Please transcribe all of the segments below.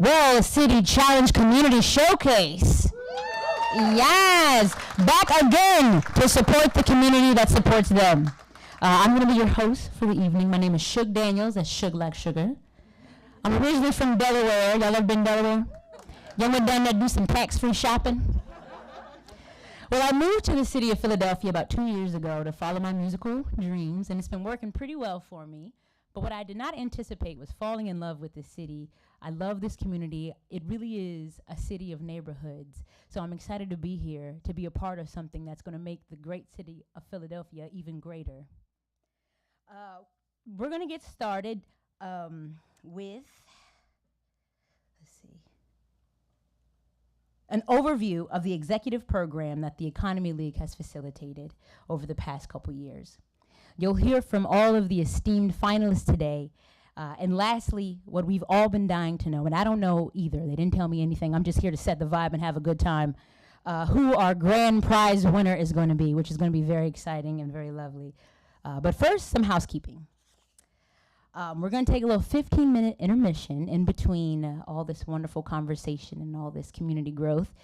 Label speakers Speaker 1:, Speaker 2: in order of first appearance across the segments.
Speaker 1: Well City Challenge Community Showcase. Yes, back again to support the community that supports them. I'm going to be your host for the evening. My name is Shug Daniels. That's Shug like sugar. I'm originally from Delaware. Y'all ever been to Delaware? Y'all went down there to do some tax-free shopping? Well, I moved to the city of Philadelphia about 2 years ago to follow my musical dreams, and it's been working pretty well for me. But what I did not anticipate was falling in love with this city. I love this community. It really is a city of neighborhoods. So I'm excited to be here, to be a part of something that's going to make the great city of Philadelphia even greater. We're going to get started with, let's see, an overview of the executive program that the Economy League has facilitated over the past couple years. You'll hear from all of the esteemed finalists today. And lastly, what we've all been dying to know, and I don't know either, they didn't tell me anything, I'm just here to set the vibe and have a good time, who our grand prize winner is going to be, which is going to be very exciting and very lovely. But first, some housekeeping. We're going to take a little 15-minute intermission in between all this wonderful conversation and all this community growth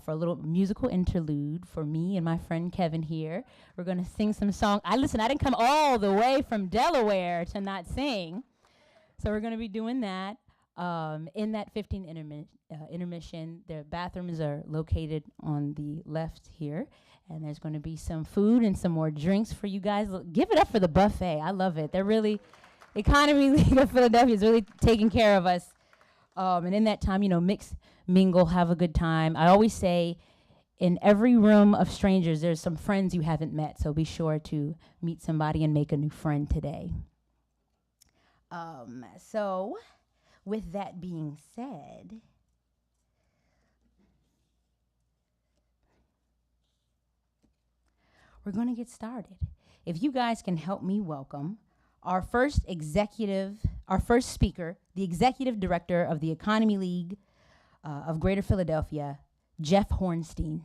Speaker 1: for a little musical interlude for me and my friend Kevin here. We're going to sing some songs. I didn't come all the way from Delaware to not sing. So we're going to be doing that. In that 15 intermission, the bathrooms are located on the left here. And there's going to be some food and some more drinks for you guys. Give it up for the buffet. I love it. They're really, Economy League of Philadelphia is really taking care of us. And in that time, mix, mingle, have a good time. I always say, in every room of strangers, there's some friends you haven't met. So be sure to meet somebody and make a new friend today. So with that being said, we're going to get started. If you guys can help me welcome our first speaker, the executive director of the Economy League of Greater Philadelphia, Jeff Hornstein.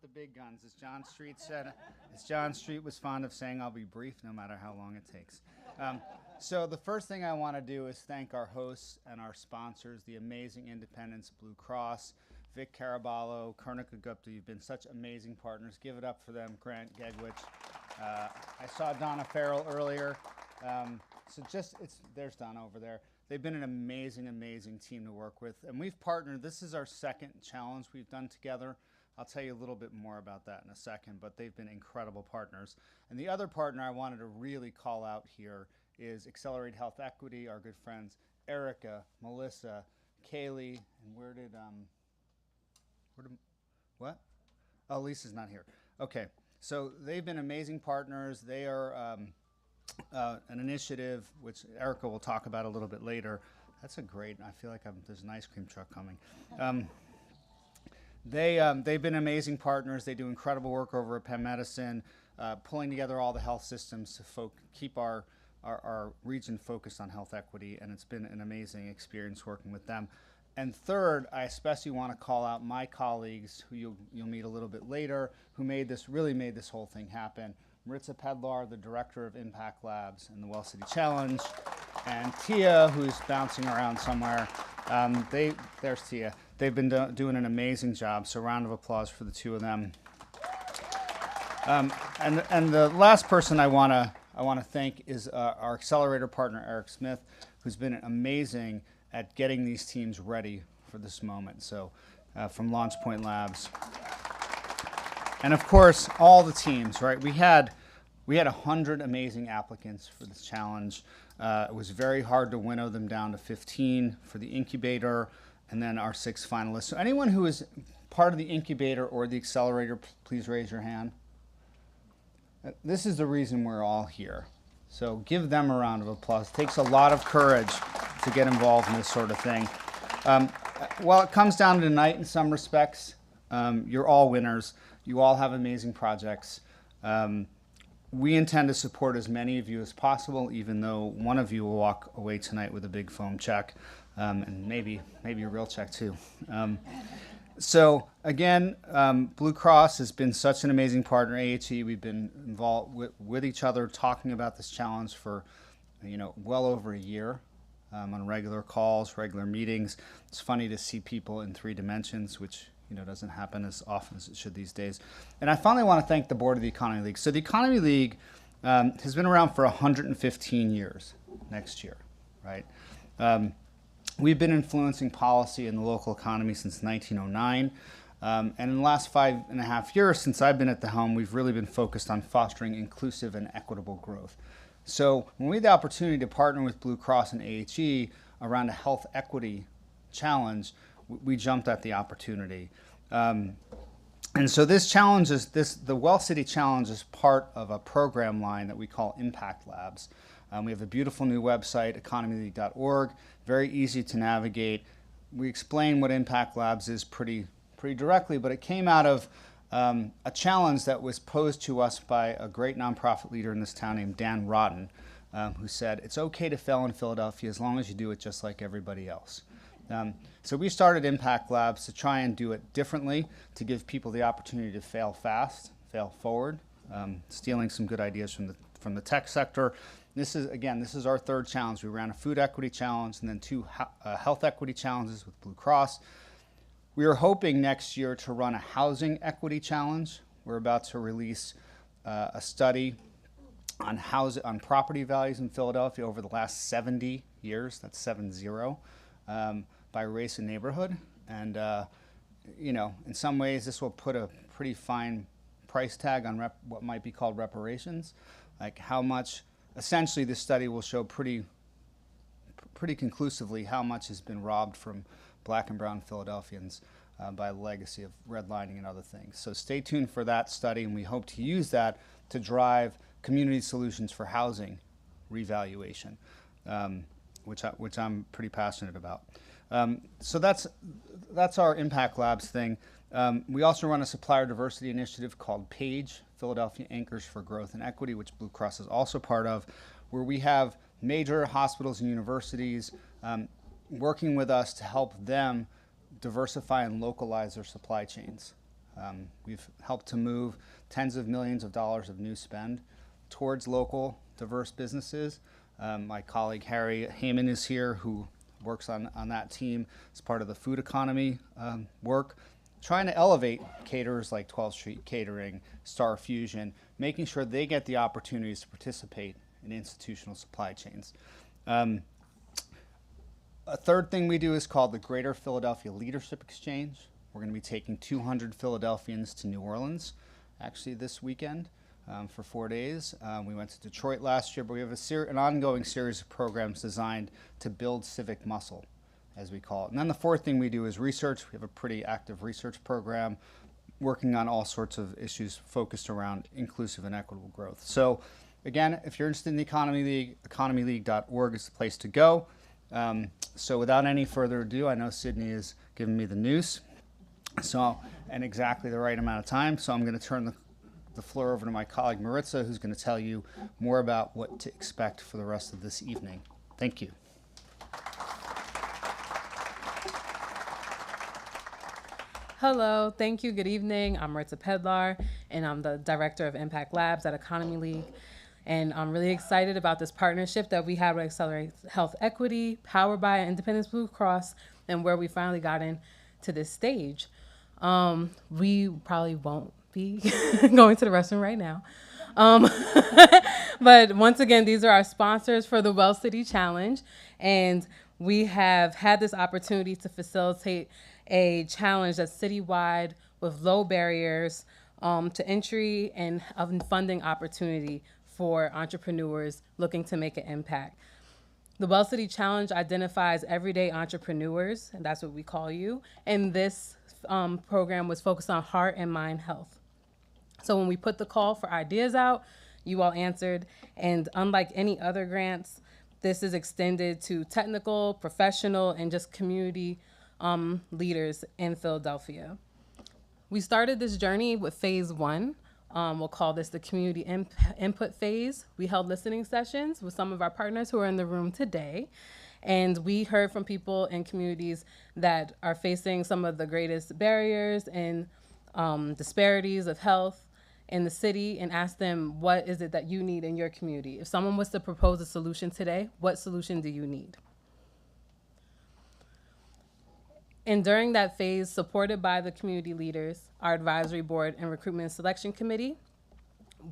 Speaker 2: The big guns. As John Street said, as John Street was fond of saying, I'll be brief no matter how long it takes. So the first thing I want to do is thank our hosts and our sponsors, the amazing Independence Blue Cross, Vic Caraballo, Karnika Gupta. You've been such amazing partners. Give it up for them, Grant Gegwich. I saw Donna Farrell earlier. There's Donna over there. They've been an amazing, amazing team to work with. And we've partnered. This is our second challenge we've done together. I'll tell you a little bit more about that in a second, but they've been incredible partners. And the other partner I wanted to really call out here is Accelerate Health Equity, our good friends Erica, Melissa, Kaylee, and what? Oh, Lisa's not here. Okay, so they've been amazing partners. They are an initiative which Erica will talk about a little bit later. That's I feel like there's an ice cream truck coming. They've been amazing partners. They do incredible work over at Penn Medicine, pulling together all the health systems to keep our region focused on health equity, and it's been an amazing experience working with them. And third, I especially want to call out my colleagues, who you'll meet a little bit later, who really made this whole thing happen. Maritza Pedlar, the director of Impact Labs and the Well City Challenge, and Tia, who's bouncing around somewhere. There's Tia. They've been doing an amazing job, so round of applause for the two of them. And the last person I want to thank is our accelerator partner, Eric Smith, who's been amazing at getting these teams ready for this moment. So from Launch Point Labs. And of course, all the teams, right? We had 100 amazing applicants for this challenge. It was very hard to winnow them down to 15 for the incubator, and then our 6 finalists. So anyone who is part of the incubator or the accelerator, please raise your hand. This is the reason we're all here. So give them a round of applause. It takes a lot of courage to get involved in this sort of thing. While it comes down to tonight in some respects, you're all winners. You all have amazing projects. We intend to support as many of you as possible, even though one of you will walk away tonight with a big foam check, and maybe a real check too. So again, Blue Cross has been such an amazing partner. AHE, we've been involved with each other, talking about this challenge for, well over a year, on regular calls, regular meetings. It's funny to see people in 3 dimensions, which doesn't happen as often as it should these days. And I finally want to thank the board of the Economy League. So the Economy League has been around for 115 years next year, right? We've been influencing policy in the local economy since 1909. And in the last 5.5 years, since I've been at the helm, we've really been focused on fostering inclusive and equitable growth. So when we had the opportunity to partner with Blue Cross and AHE around a health equity challenge, we jumped at the opportunity. And so this challenge is the Well City Challenge is part of a program line that we call Impact Labs. We have a beautiful new website, economyleague.org, very easy to navigate. We explain what Impact Labs is pretty directly, but it came out of a challenge that was posed to us by a great nonprofit leader in this town named Dan Rodden, who said, it's okay to fail in Philadelphia as long as you do it just like everybody else. So we started Impact Labs to try and do it differently, to give people the opportunity to fail fast, fail forward, stealing some good ideas from the tech sector. This is our 3rd challenge. We ran a food equity challenge and then 2 health equity challenges with Blue Cross. We are hoping next year to run a housing equity challenge. We're about to release a study on property values in Philadelphia over the last 70 years. That's 70, by race and neighborhood. And in some ways, this will put a pretty fine price tag on what might be called reparations, like how much. Essentially, this study will show pretty conclusively how much has been robbed from Black and brown Philadelphians by the legacy of redlining and other things. So stay tuned for that study, and we hope to use that to drive community solutions for housing revaluation, which I'm pretty passionate about. So that's our Impact Labs thing. We also run a supplier diversity initiative called PAGE, Philadelphia Anchors for Growth and Equity, which Blue Cross is also part of, where we have major hospitals and universities working with us to help them diversify and localize their supply chains. We've helped to move tens of millions of dollars of new spend towards local, diverse businesses. My colleague Harry Heyman is here, who works on that team as part of the food economy work, trying to elevate caterers like 12th Street Catering, Star Fusion, making sure they get the opportunities to participate in institutional supply chains. A 3rd thing we do is called the Greater Philadelphia Leadership Exchange. We're going to be taking 200 Philadelphians to New Orleans, actually this weekend, for 4 days. We went to Detroit last year, but we have an ongoing series of programs designed to build civic muscle, as we call it. And then the 4th thing we do is research. We have a pretty active research program working on all sorts of issues focused around inclusive and equitable growth. So again, if you're interested in the Economy League, economyleague.org is the place to go. So without any further ado, I know Sydney is giving me the news, and exactly the right amount of time. So I'm going to turn the floor over to my colleague Maritza, who's going to tell you more about what to expect for the rest of this evening. Thank you.
Speaker 3: Hello, thank you, good evening. I'm Maritza Pedlar, and I'm the Director of Impact Labs at Economy League. And I'm really excited about this partnership that we have with Accelerate Health Equity, powered by Independence Blue Cross, and where we finally got into this stage. We probably won't be going to the restroom right now. But once again, these are our sponsors for the Well City Challenge. And we have had this opportunity to facilitate a challenge that's citywide with low barriers to entry and funding opportunity for entrepreneurs looking to make an impact. The Well City Challenge identifies everyday entrepreneurs, and that's what we call you. And this program was focused on heart and mind health. So when we put the call for ideas out, you all answered. And unlike any other grants, this is extended to technical, professional, and just community leaders in Philadelphia. We started this journey with phase 1, We'll call this the community input phase. We held listening sessions with some of our partners who are in the room today. And we heard from people in communities that are facing some of the greatest barriers and disparities of health in the city, and asked them, what is it that you need in your community? If someone was to propose a solution today, what solution do you need? And during that phase, supported by the community leaders, our advisory board and recruitment and selection committee,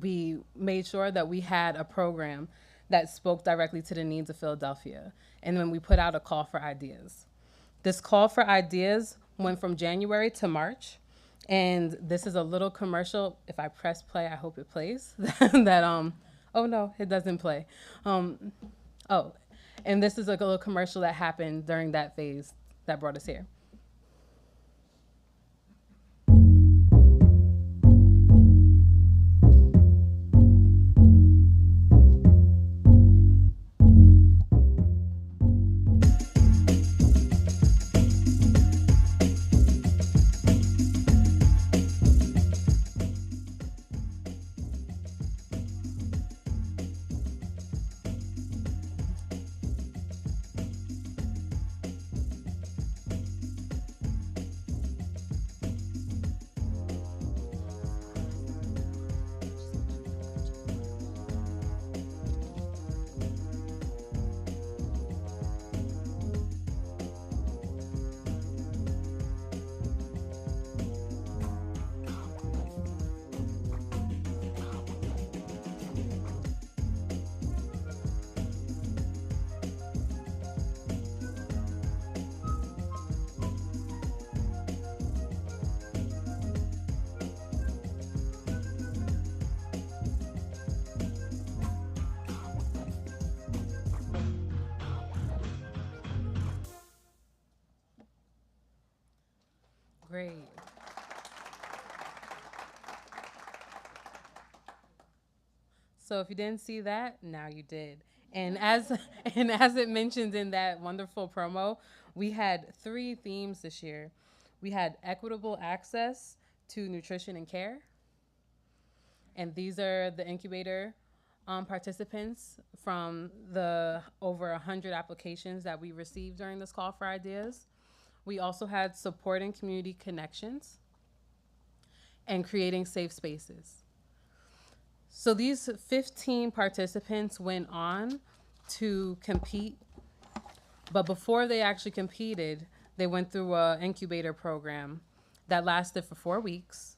Speaker 3: we made sure that we had a program that spoke directly to the needs of Philadelphia. And then we put out a call for ideas. This call for ideas went from January to March. And this is a little commercial. If I press play, I hope it plays. Oh no, it doesn't play. And this is a little commercial that happened during that phase that brought us here. Great. So if you didn't see that, now you did. And as it mentioned in that wonderful promo, we had 3 themes this year. We had equitable access to nutrition and care. And these are the incubator participants from the over 100 applications that we received during this call for ideas. We also had supporting community connections and creating safe spaces. So these 15 participants went on to compete, but before they actually competed, they went through an incubator program that lasted for 4 weeks.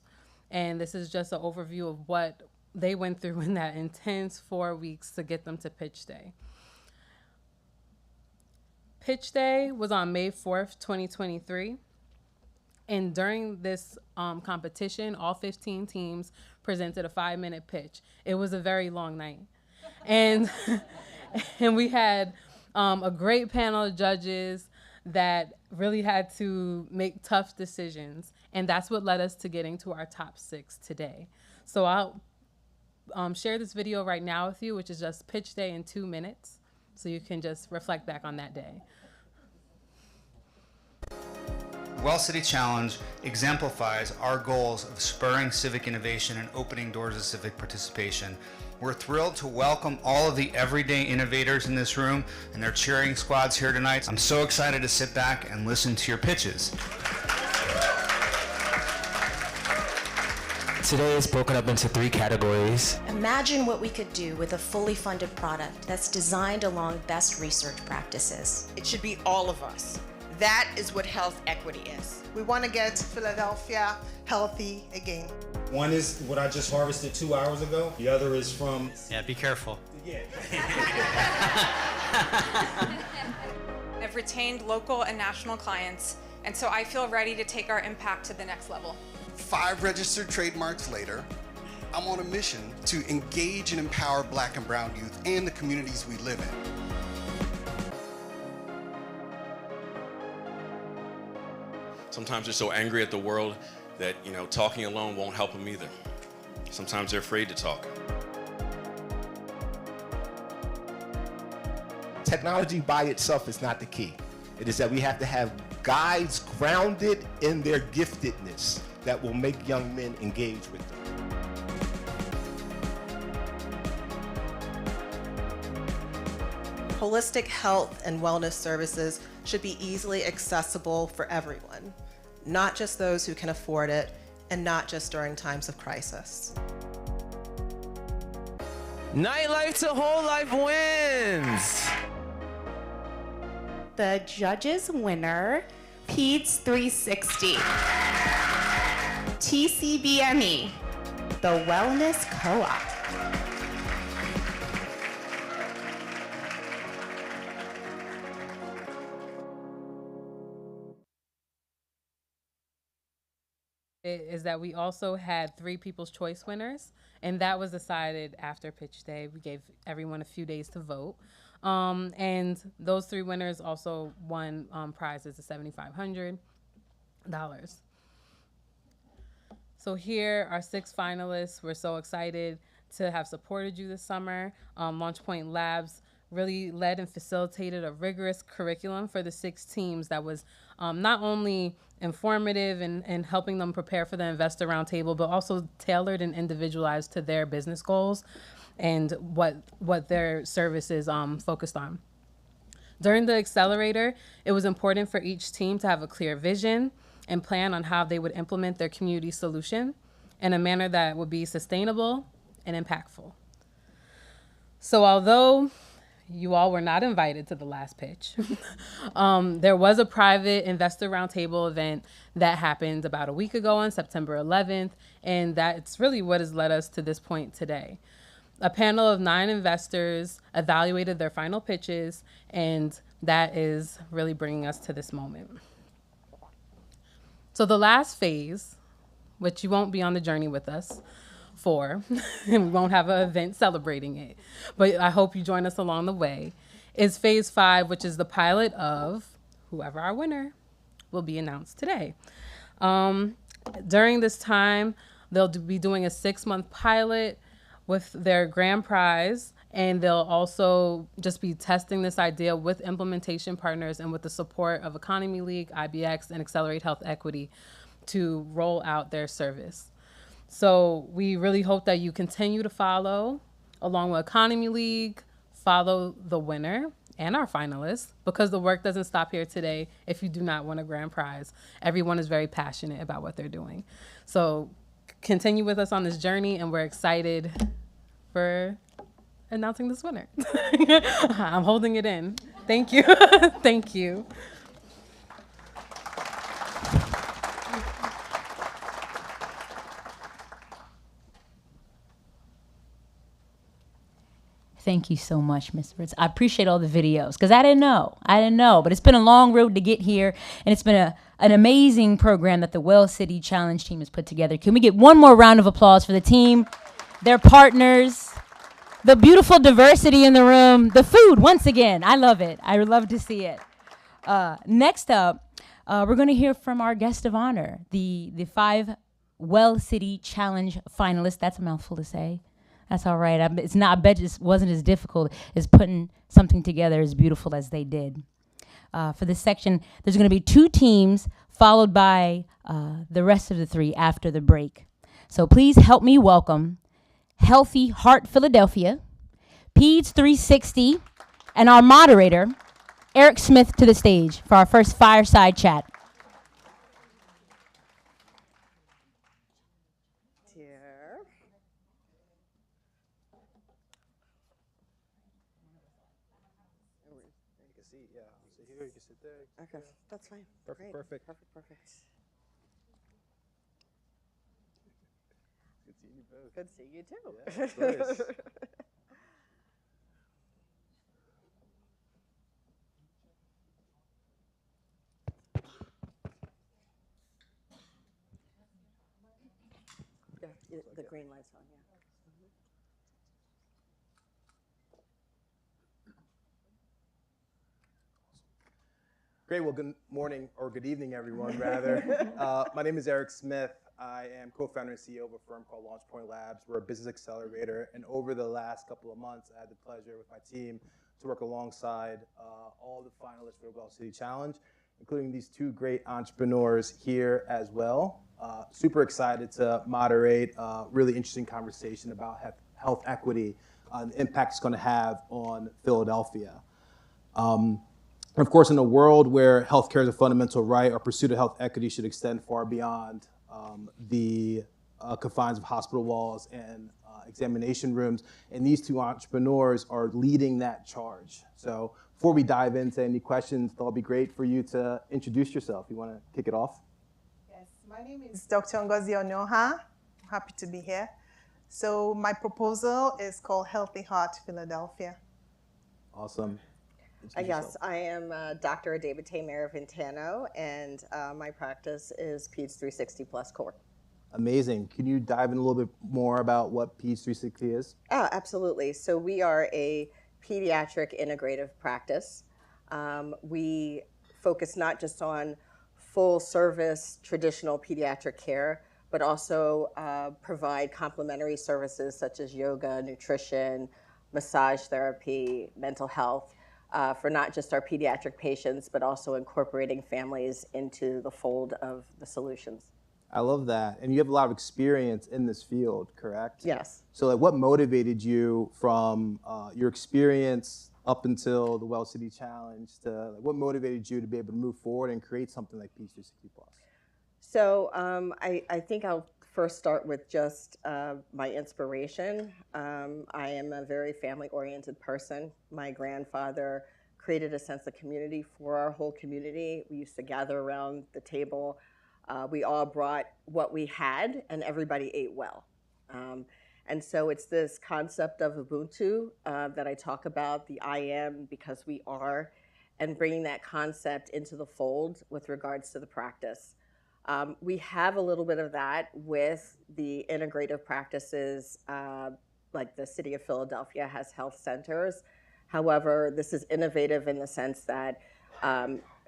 Speaker 3: And this is just an overview of what they went through in that intense 4 weeks to get them to pitch day. Pitch Day was on May 4th, 2023. And during this competition, all 15 teams presented a 5-minute pitch. It was a very long night. And, and we had a great panel of judges that really had to make tough decisions. And that's what led us to getting to our top 6 today. So I'll share this video right now with you, which is just Pitch Day in 2 minutes. So you can just reflect back on that day.
Speaker 2: Well City Challenge exemplifies our goals of spurring civic innovation and opening doors of civic participation. We're thrilled to welcome all of the everyday innovators in this room and their cheering squads here tonight. I'm so excited to sit back and listen to your pitches.
Speaker 4: Today is broken up into 3 categories.
Speaker 5: Imagine what we could do with a fully funded product that's designed along best research practices.
Speaker 6: It should be all of us. That is what health equity is.
Speaker 7: We want to get Philadelphia healthy again.
Speaker 8: One is what I just harvested 2 hours ago. The other is from...
Speaker 9: Yeah, be careful.
Speaker 8: Yeah.
Speaker 10: I've retained local and national clients, and so I feel ready to take our impact to the next level.
Speaker 11: 5 registered trademarks later, I'm on a mission to engage and empower Black and brown youth and the communities we live in.
Speaker 12: Sometimes they're so angry at the world that, talking alone won't help them either. Sometimes they're afraid to talk.
Speaker 13: Technology by itself is not the key. It is that we have to have guides grounded in their giftedness that will make young men engage with them.
Speaker 7: Holistic health and wellness services should be easily accessible for everyone, not just those who can afford it, and not just during times of crisis.
Speaker 4: Nightlife to Whole Life wins.
Speaker 9: The judges winner, PEDS 360. TCBME, the Wellness Co-op.
Speaker 3: Is that we also had 3 People's Choice winners, and that was decided after pitch day. We gave everyone a few days to vote. And those 3 winners also won prizes of $7,500. So here are 6 finalists. We're so excited to have supported you this summer. LaunchPoint Labs really led and facilitated a rigorous curriculum for the 6 teams that was not only informative and helping them prepare for the investor roundtable, but also tailored and individualized to their business goals and what their services focused on. During the accelerator, it was important for each team to have a clear vision and plan on how they would implement their community solution in a manner that would be sustainable and impactful. So although you all were not invited to the last pitch, there was a private investor roundtable event that happened about a week ago on September 11th, and that's really what has led us to this point today. A panel of 9 investors evaluated their final pitches, and that is really bringing us to this moment. So the last phase, which you won't be on the journey with us for, and we won't have an event celebrating it, but I hope you join us along the way, is phase 5, which is the pilot of whoever our winner will be announced today. During this time, they'll be doing a 6-month pilot with their grand prize, and they'll also just be testing this idea with implementation partners and with the support of Economy League, IBX, and Accelerate Health Equity to roll out their service. So we really hope that you continue to follow along with Economy League, follow the winner and our finalists, because the work doesn't stop here today if you do not win a grand prize. Everyone is very passionate about what they're doing. So continue with us on this journey, and we're excited for announcing this winner. I'm holding it in. Thank you. Thank you.
Speaker 1: Thank you so much, Ms. Ritz. I appreciate all the videos because I didn't know, but it's been a long road to get here, and it's been an amazing program that the Well City Challenge team has put together. Can we get one more round of applause for the team, their partners, the beautiful diversity in the room, the food, once again. I love it. I would love to see it. Next up, we're going to hear from our guest of honor, the 5 Well City Challenge finalists. That's a mouthful to say. That's all right. I bet it wasn't as difficult as putting something together as beautiful as they did. For this section, there's going to be 2 teams followed by the rest of the 3 after the break. So please help me welcome Healthy Heart Philadelphia, PEDS 360, and our moderator, Eric Smith, to the stage for our first fireside chat.
Speaker 7: Okay, that's fine.
Speaker 14: Perfect,
Speaker 7: Great.
Speaker 14: perfect.
Speaker 7: Perfect.
Speaker 14: Good seeing you both.
Speaker 7: Good seeing you too.
Speaker 14: Yeah, of course.
Speaker 7: Yeah, the green light's on, yeah.
Speaker 14: Great. Well, good morning or good evening, everyone, rather. My name is Eric Smith. I am co-founder and CEO of a firm called LaunchPoint Labs. We're a business accelerator. And over the last couple of months, I had the pleasure with my team to work alongside all the finalists for the Well City Challenge, including these 2 great entrepreneurs here as well. Super excited to moderate a really interesting conversation about health equity and the impact it's going to have on Philadelphia. And of course, in a world where healthcare is a fundamental right, our pursuit of health equity should extend far beyond the confines of hospital walls and examination rooms. And these two entrepreneurs are leading that charge. So before we dive into any questions, it'll be great for you to introduce yourself. You want to kick it off?
Speaker 15: Yes, my name is Dr. Ngozi Onyoha. I'm happy to be here. So my proposal is called Healthy Heart Philadelphia.
Speaker 14: Awesome.
Speaker 16: Yes, I am Dr. David Tamer Vintano, and my practice is PEDS 360 Plus Core.
Speaker 14: Amazing. Can you dive in a little bit more about what PEDS 360 is?
Speaker 16: Oh, absolutely. So we are a pediatric integrative practice. We focus not just on full service traditional pediatric care, but also provide complementary services such as yoga, nutrition, massage therapy, mental health, for not just our pediatric patients, but also incorporating families into the fold of the solutions.
Speaker 14: I love that. And you have a lot of experience in this field, correct?
Speaker 16: Yes.
Speaker 14: So like, what motivated you from your experience up until the Well City Challenge to what motivated you to be able to move forward and create something like PEDS 360 Plus?
Speaker 16: So I think I'll first start with just my inspiration. I am a very family-oriented person. My grandfather created a sense of community for our whole community. We used to gather around the table. We all brought what we had, and everybody ate well. And so it's this concept of Ubuntu that I talk about, the I am because we are, and bringing that concept into the fold with regards to the practice. We have a little bit of that with the integrative practices, like the City of Philadelphia has health centers. However, this is innovative in the sense that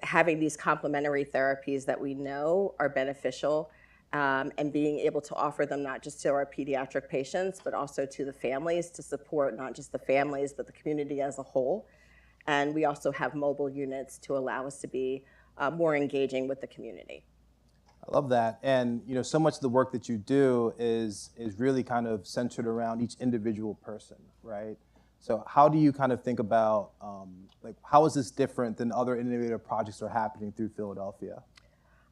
Speaker 16: having these complementary therapies that we know are beneficial and being able to offer them not just to our pediatric patients, but also to the families to support not just the families, but the community as a whole. And we also have mobile units to allow us to be more engaging with the community.
Speaker 14: I love that. And you know, so much of the work that you do is really kind of centered around each individual person, right? So how do you kind of think about, like, how is this different than other innovative projects that are happening through Philadelphia?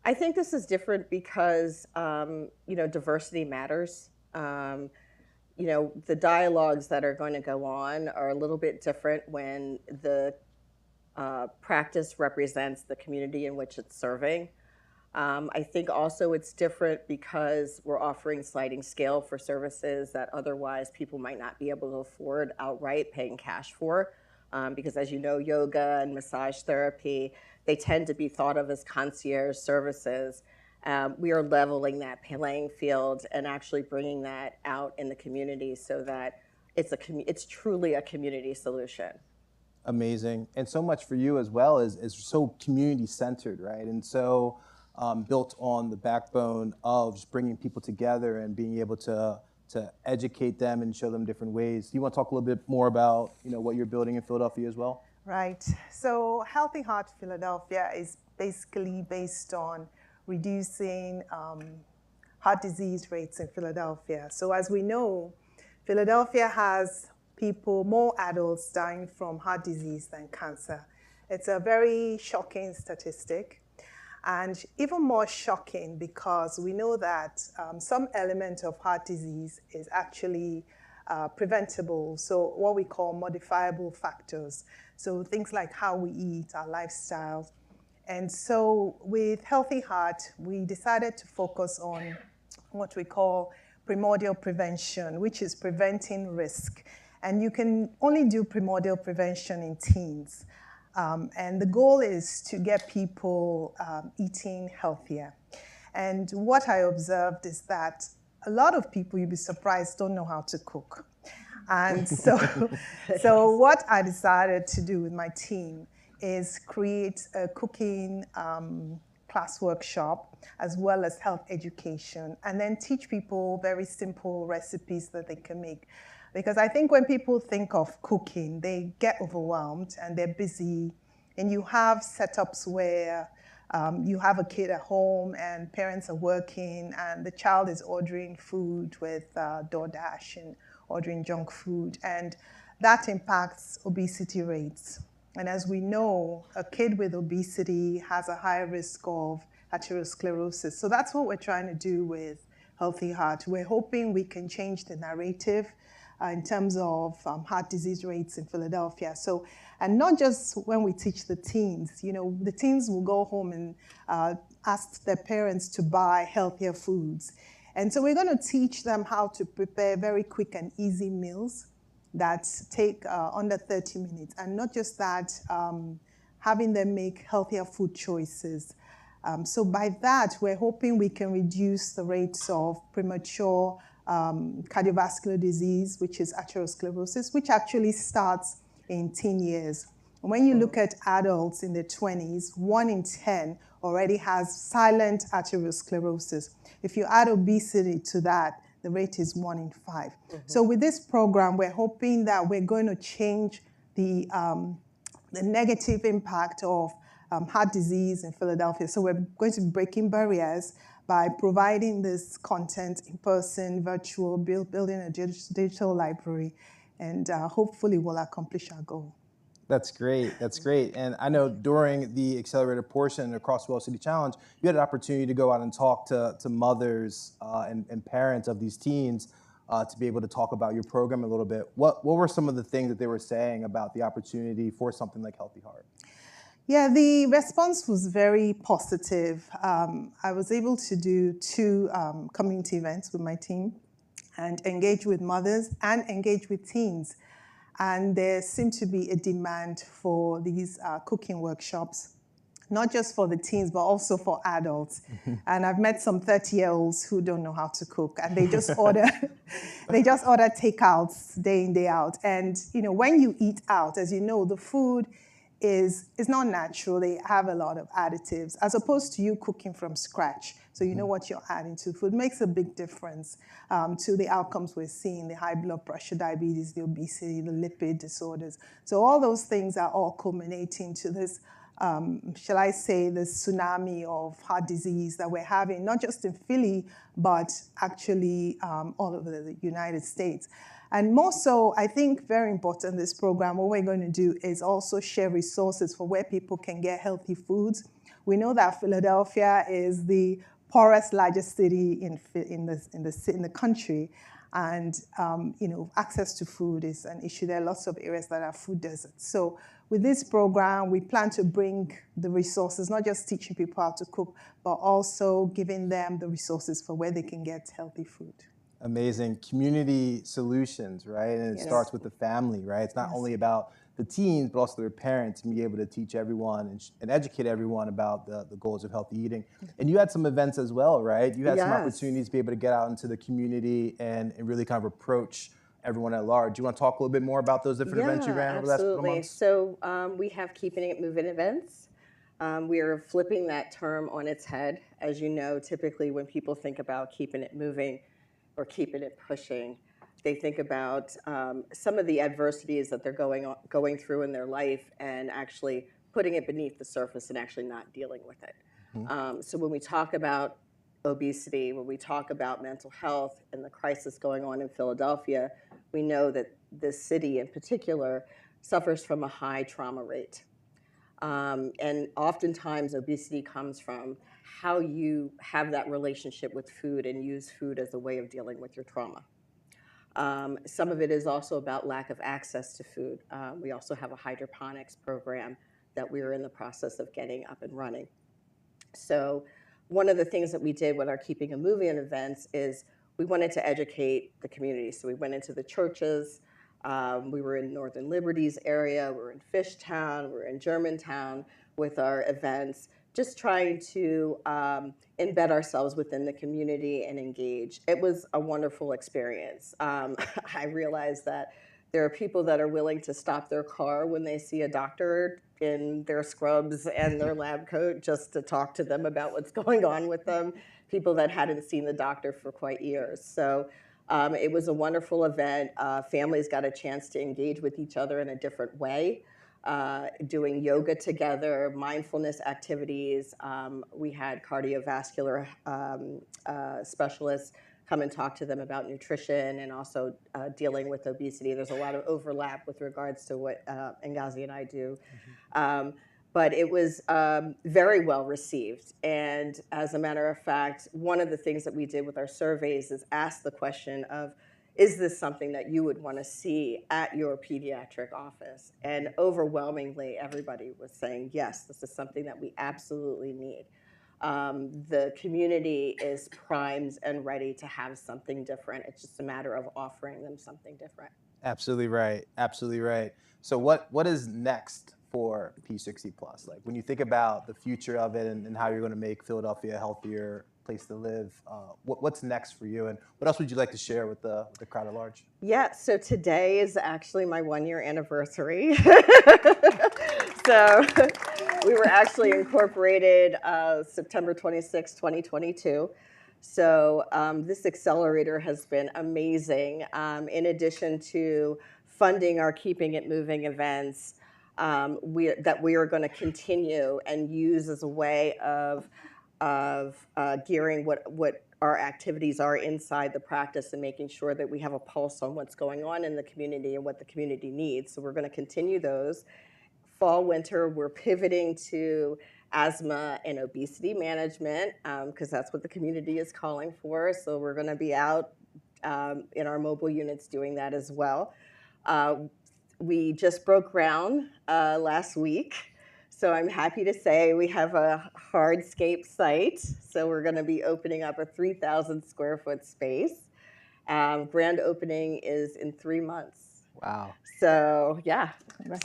Speaker 16: I think this is different because, you know, diversity matters. You know, the dialogues that are going to go on are a little bit different when the practice represents the community in which it's serving. I think also it's different because we're offering sliding scale for services that otherwise people might not be able to afford outright paying cash for. Because as you know, yoga and massage therapy, they tend to be thought of as concierge services. We are leveling that playing field and actually bringing that out in the community so that it's truly a community solution.
Speaker 14: Amazing. And so much for you as well is so community-centered, right? And so built on the backbone of just bringing people together and being able to educate them and show them different ways. Do you want to talk a little bit more about, you know, what you're building in Philadelphia as well?
Speaker 15: Right. So Healthy Heart Philadelphia is basically based on reducing heart disease rates in Philadelphia. So as we know, Philadelphia has more adults dying from heart disease than cancer. It's a very shocking statistic. And even more shocking because we know that some element of heart disease is actually preventable, so what we call modifiable factors. So things like how we eat, our lifestyle. And so with Healthy Heart, we decided to focus on what we call primordial prevention, which is preventing risk. And you can only do primordial prevention in teens. And the goal is to get people eating healthier. And what I observed is that a lot of people, you'd be surprised, don't know how to cook. And so what I decided to do with my team is create a cooking class workshop as well as health education, and then teach people very simple recipes that they can make. Because I think when people think of cooking, they get overwhelmed and they're busy. And you have setups where you have a kid at home and parents are working and the child is ordering food with DoorDash and ordering junk food. And that impacts obesity rates. And as we know, a kid with obesity has a higher risk of atherosclerosis. So that's what we're trying to do with Healthy Heart. We're hoping we can change the narrative in terms of heart disease rates in Philadelphia. So, and not just when we teach the teens, you know, the teens will go home and ask their parents to buy healthier foods. And so we're going to teach them how to prepare very quick and easy meals that take under 30 minutes. And not just that, having them make healthier food choices. So by that, we're hoping we can reduce the rates of premature cardiovascular disease, which is atherosclerosis, which actually starts in teen years. And when you look at adults in their 20s, 1 in 10 already has silent atherosclerosis. If you add obesity to that, the rate is 1 in 5. So with this program, we're hoping that we're going to change the negative impact of heart disease in Philadelphia. So we're going to be breaking barriers by providing this content in person, virtual, building a digital library, and hopefully we'll accomplish our goal.
Speaker 14: That's great. That's great. And I know during the accelerator portion across Well City Challenge, you had an opportunity to go out and talk to mothers and parents of these teens to be able to talk about your program a little bit. What were some of the things that they were saying about the opportunity for something like Healthy Heart?
Speaker 15: Yeah, the response was very positive. I was able to do 2 community events with my team and engage with mothers and engage with teens. And there seemed to be a demand for these cooking workshops, not just for the teens, but also for adults. And I've met some 30-year-olds who don't know how to cook, and they just order takeouts day in, day out. And you know, when you eat out, as you know, the food is not natural. They have a lot of additives, as opposed to you cooking from scratch. So you know what you're adding to food. Makes a big difference to the outcomes we're seeing, the high blood pressure, diabetes, the obesity, the lipid disorders. So all those things are all culminating to this, shall I say, this tsunami of heart disease that we're having, not just in Philly, but actually all over the United States. And more so, I think very important in this program, what we're going to do is also share resources for where people can get healthy foods. We know that Philadelphia is the poorest, largest city in the country, and you know, access to food is an issue. There are lots of areas that are food deserts. So with this program, we plan to bring the resources, not just teaching people how to cook, but also giving them the resources for where they can get healthy food.
Speaker 14: Amazing. Community solutions, right? And it starts with the family, right? It's not only about the teens, but also their parents, and be able to teach everyone and educate everyone about the goals of healthy eating. And you had some events as well, right? You had some opportunities to be able to get out into the community and really kind of approach everyone at large. Do you want to talk a little bit more about those different events you ran over the last couple of months?
Speaker 16: So we have Keeping It Moving events. We are flipping that term on its head. As you know, typically when people think about keeping it moving or keeping it pushing, they think about some of the adversities that they're going through in their life and actually putting it beneath the surface and actually not dealing with it. So when we talk about obesity, when we talk about mental health and the crisis going on in Philadelphia, we know that this city in particular suffers from a high trauma rate. And oftentimes obesity comes from how you have that relationship with food and use food as a way of dealing with your trauma. Some of it is also about lack of access to food. We also have a hydroponics program that we're in the process of getting up and running. So one of the things that we did with our Keeping It Moving events is we wanted to educate the community. So we went into the churches. We were in Northern Liberties area. We were in Fishtown. We were in Germantown with our events, just trying to embed ourselves within the community and engage. It was a wonderful experience. I realized that there are people that are willing to stop their car when they see a doctor in their scrubs and their lab coat just to talk to them about what's going on with them, people that hadn't seen the doctor for quite years. So it was a wonderful event. Families got a chance to engage with each other in a different way, doing yoga together, mindfulness activities. We had cardiovascular specialists come and talk to them about nutrition and also dealing with obesity. There's a lot of overlap with regards to what Ngozi and I do. But it was very well received. And as a matter of fact, one of the things that we did with our surveys is ask the question of, is this something that you would want to see at your pediatric office? And overwhelmingly, everybody was saying, yes, this is something that we absolutely need. The community is primed and ready to have something different. It's just a matter of offering them something different.
Speaker 14: Absolutely right. Absolutely right. So what is next for P60 Plus? Like when you think about the future of it and how you're going to make Philadelphia a healthier place to live, what's next for you, and what else would you like to share with the crowd at large?
Speaker 16: Yeah, so today is actually my 1-year anniversary. So we were actually incorporated September 26, 2022. So this accelerator has been amazing. In addition to funding our Keeping It Moving events, we are going to continue and use as a way of gearing what our activities are inside the practice and making sure that we have a pulse on what's going on in the community and what the community needs. So we're going to continue those. Fall, winter, we're pivoting to asthma and obesity management because that's what the community is calling for. So we're going to be out in our mobile units doing that as well. We just broke ground last week. So I'm happy to say we have a hardscape site. So we're going to be opening up a 3,000 square foot space. Grand opening is in 3 months.
Speaker 14: Wow.
Speaker 16: So yeah,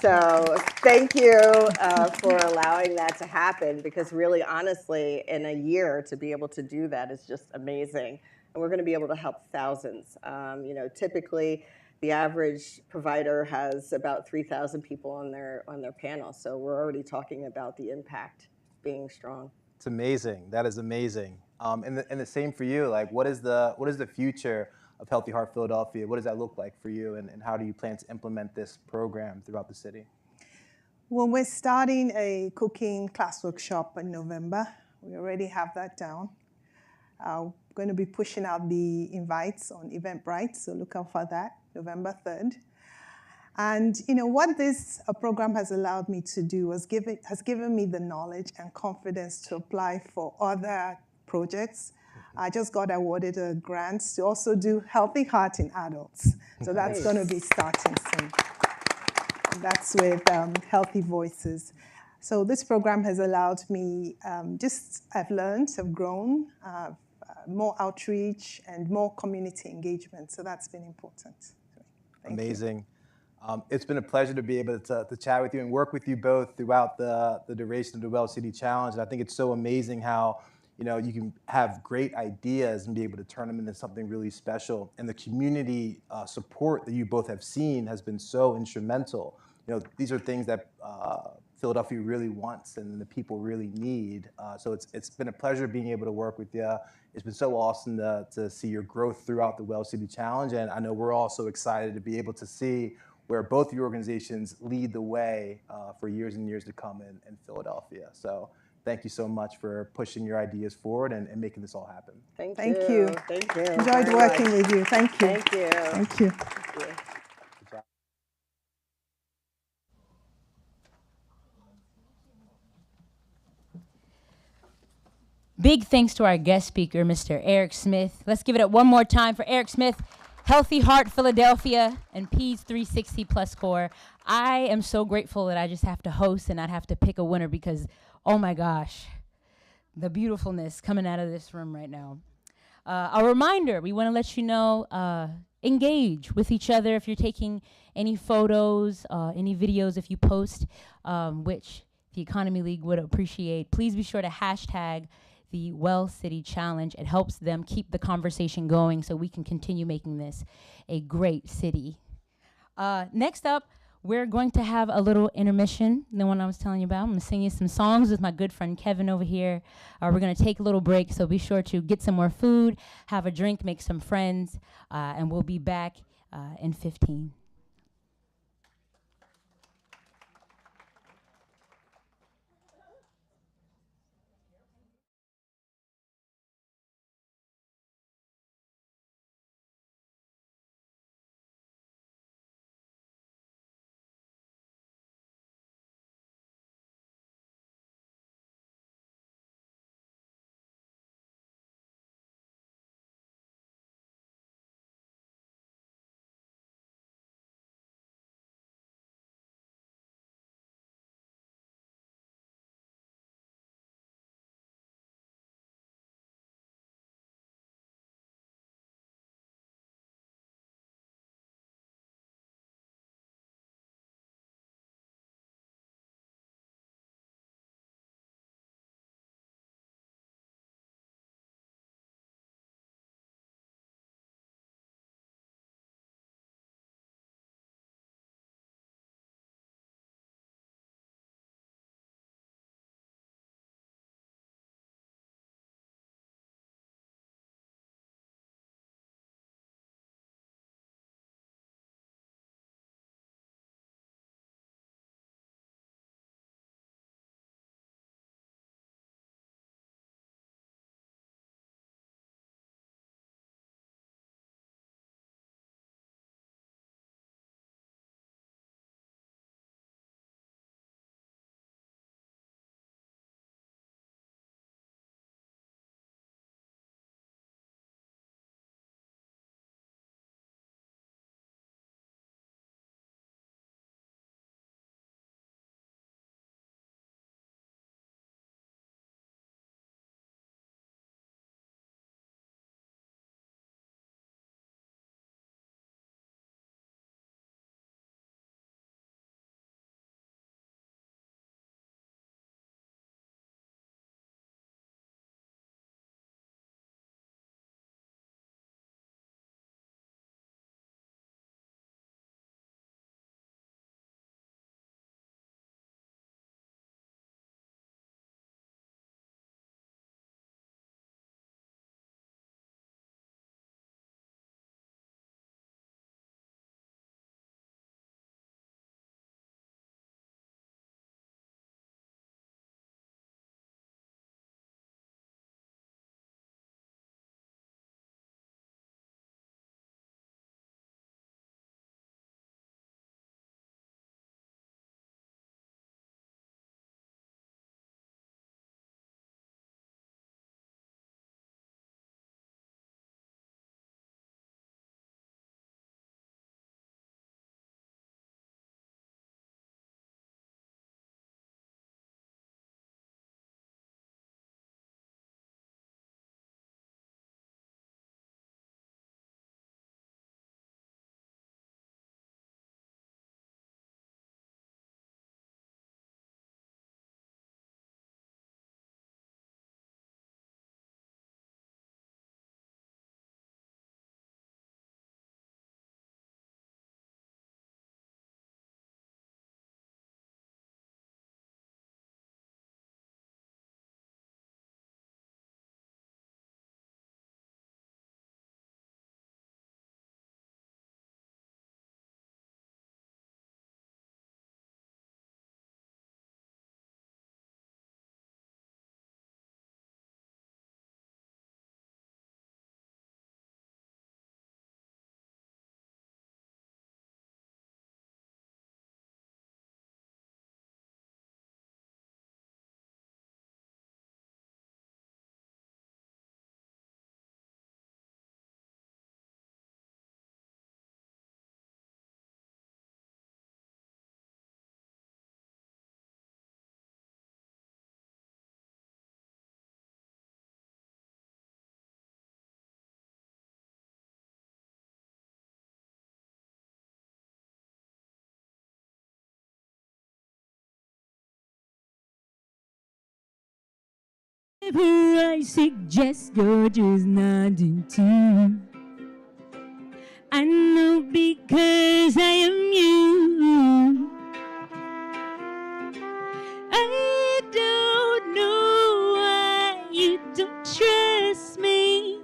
Speaker 16: so thank you for allowing that to happen, because really, honestly, in a year to be able to do that is just amazing. And we're going to be able to help thousands. You know, typically the average provider has about 3,000 people on their panel. So we're already talking about the impact being strong.
Speaker 14: It's amazing. That is amazing. And the same for you. Like, what is the future of Healthy Heart Philadelphia? What does that look like for you, and how do you plan to implement this program throughout the city?
Speaker 15: Well, we're starting a cooking class workshop in November. We already have that down. We're going to be pushing out the invites on Eventbrite, so look out for that, November 3rd. And you know what this program has allowed me to do has given me the knowledge and confidence to apply for other projects. I just got awarded a grant to also do Healthy Heart in adults. So that's going to be starting soon. And that's with Healthy Voices. So this program has allowed me, I've learned, I've grown, more outreach and more community engagement. So that's been important.
Speaker 14: Amazing. It's been a pleasure to be able to chat with you and work with you both throughout the duration of the Well City Challenge. And I think it's so amazing how you can have great ideas and be able to turn them into something really special. And the community support that you both have seen has been so instrumental. These are things that Philadelphia really wants and the people really need. So it's been a pleasure being able to work with you. It's been so awesome to see your growth throughout the Well City Challenge. And I know we're also excited to be able to see where both your organizations lead the way for years and years to come in Philadelphia. So thank you so much for pushing your ideas forward and making this all happen.
Speaker 15: Thank
Speaker 16: you. Thank you.
Speaker 15: Enjoyed working with you. Thank you.
Speaker 16: Thank you.
Speaker 15: Thank you.
Speaker 16: Thank you.
Speaker 1: Big thanks to our guest speaker, Mr. Eric Smith. Let's give it up one more time for Eric Smith, Healthy Heart Philadelphia, and PEDS 360 Plus Core. I am so grateful that I just have to host and not have to pick a winner because, oh my gosh, the beautifulness coming out of this room right now. A reminder, we want to let you know, engage with each other if you're taking any photos, any videos if you post, which the Economy League would appreciate. Please be sure to hashtag the Well City Challenge. It helps them keep the conversation going so we can continue making this a great city. Next up, we're going to have a little intermission, the one I was telling you about. I'm going to sing you some songs with my good friend Kevin over here. We're going to take a little break, so be sure to get some more food, have a drink, make some friends, and we'll be back in 15. who I suggest you're just nodding to. I know because I am you. I don't know why you don't trust me.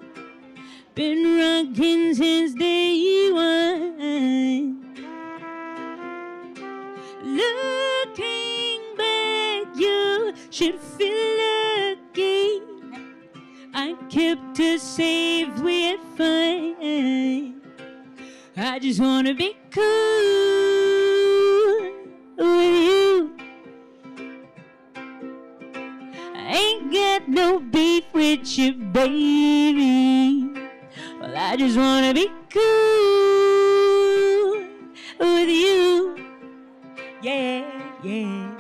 Speaker 1: Been rocking since day one. Looking back, you should feel lucky. I kept her safe, we had fun. I just wanna be cool with you. I ain't got no beef with you, baby. Well, I just wanna be cool with you. Yeah, yeah.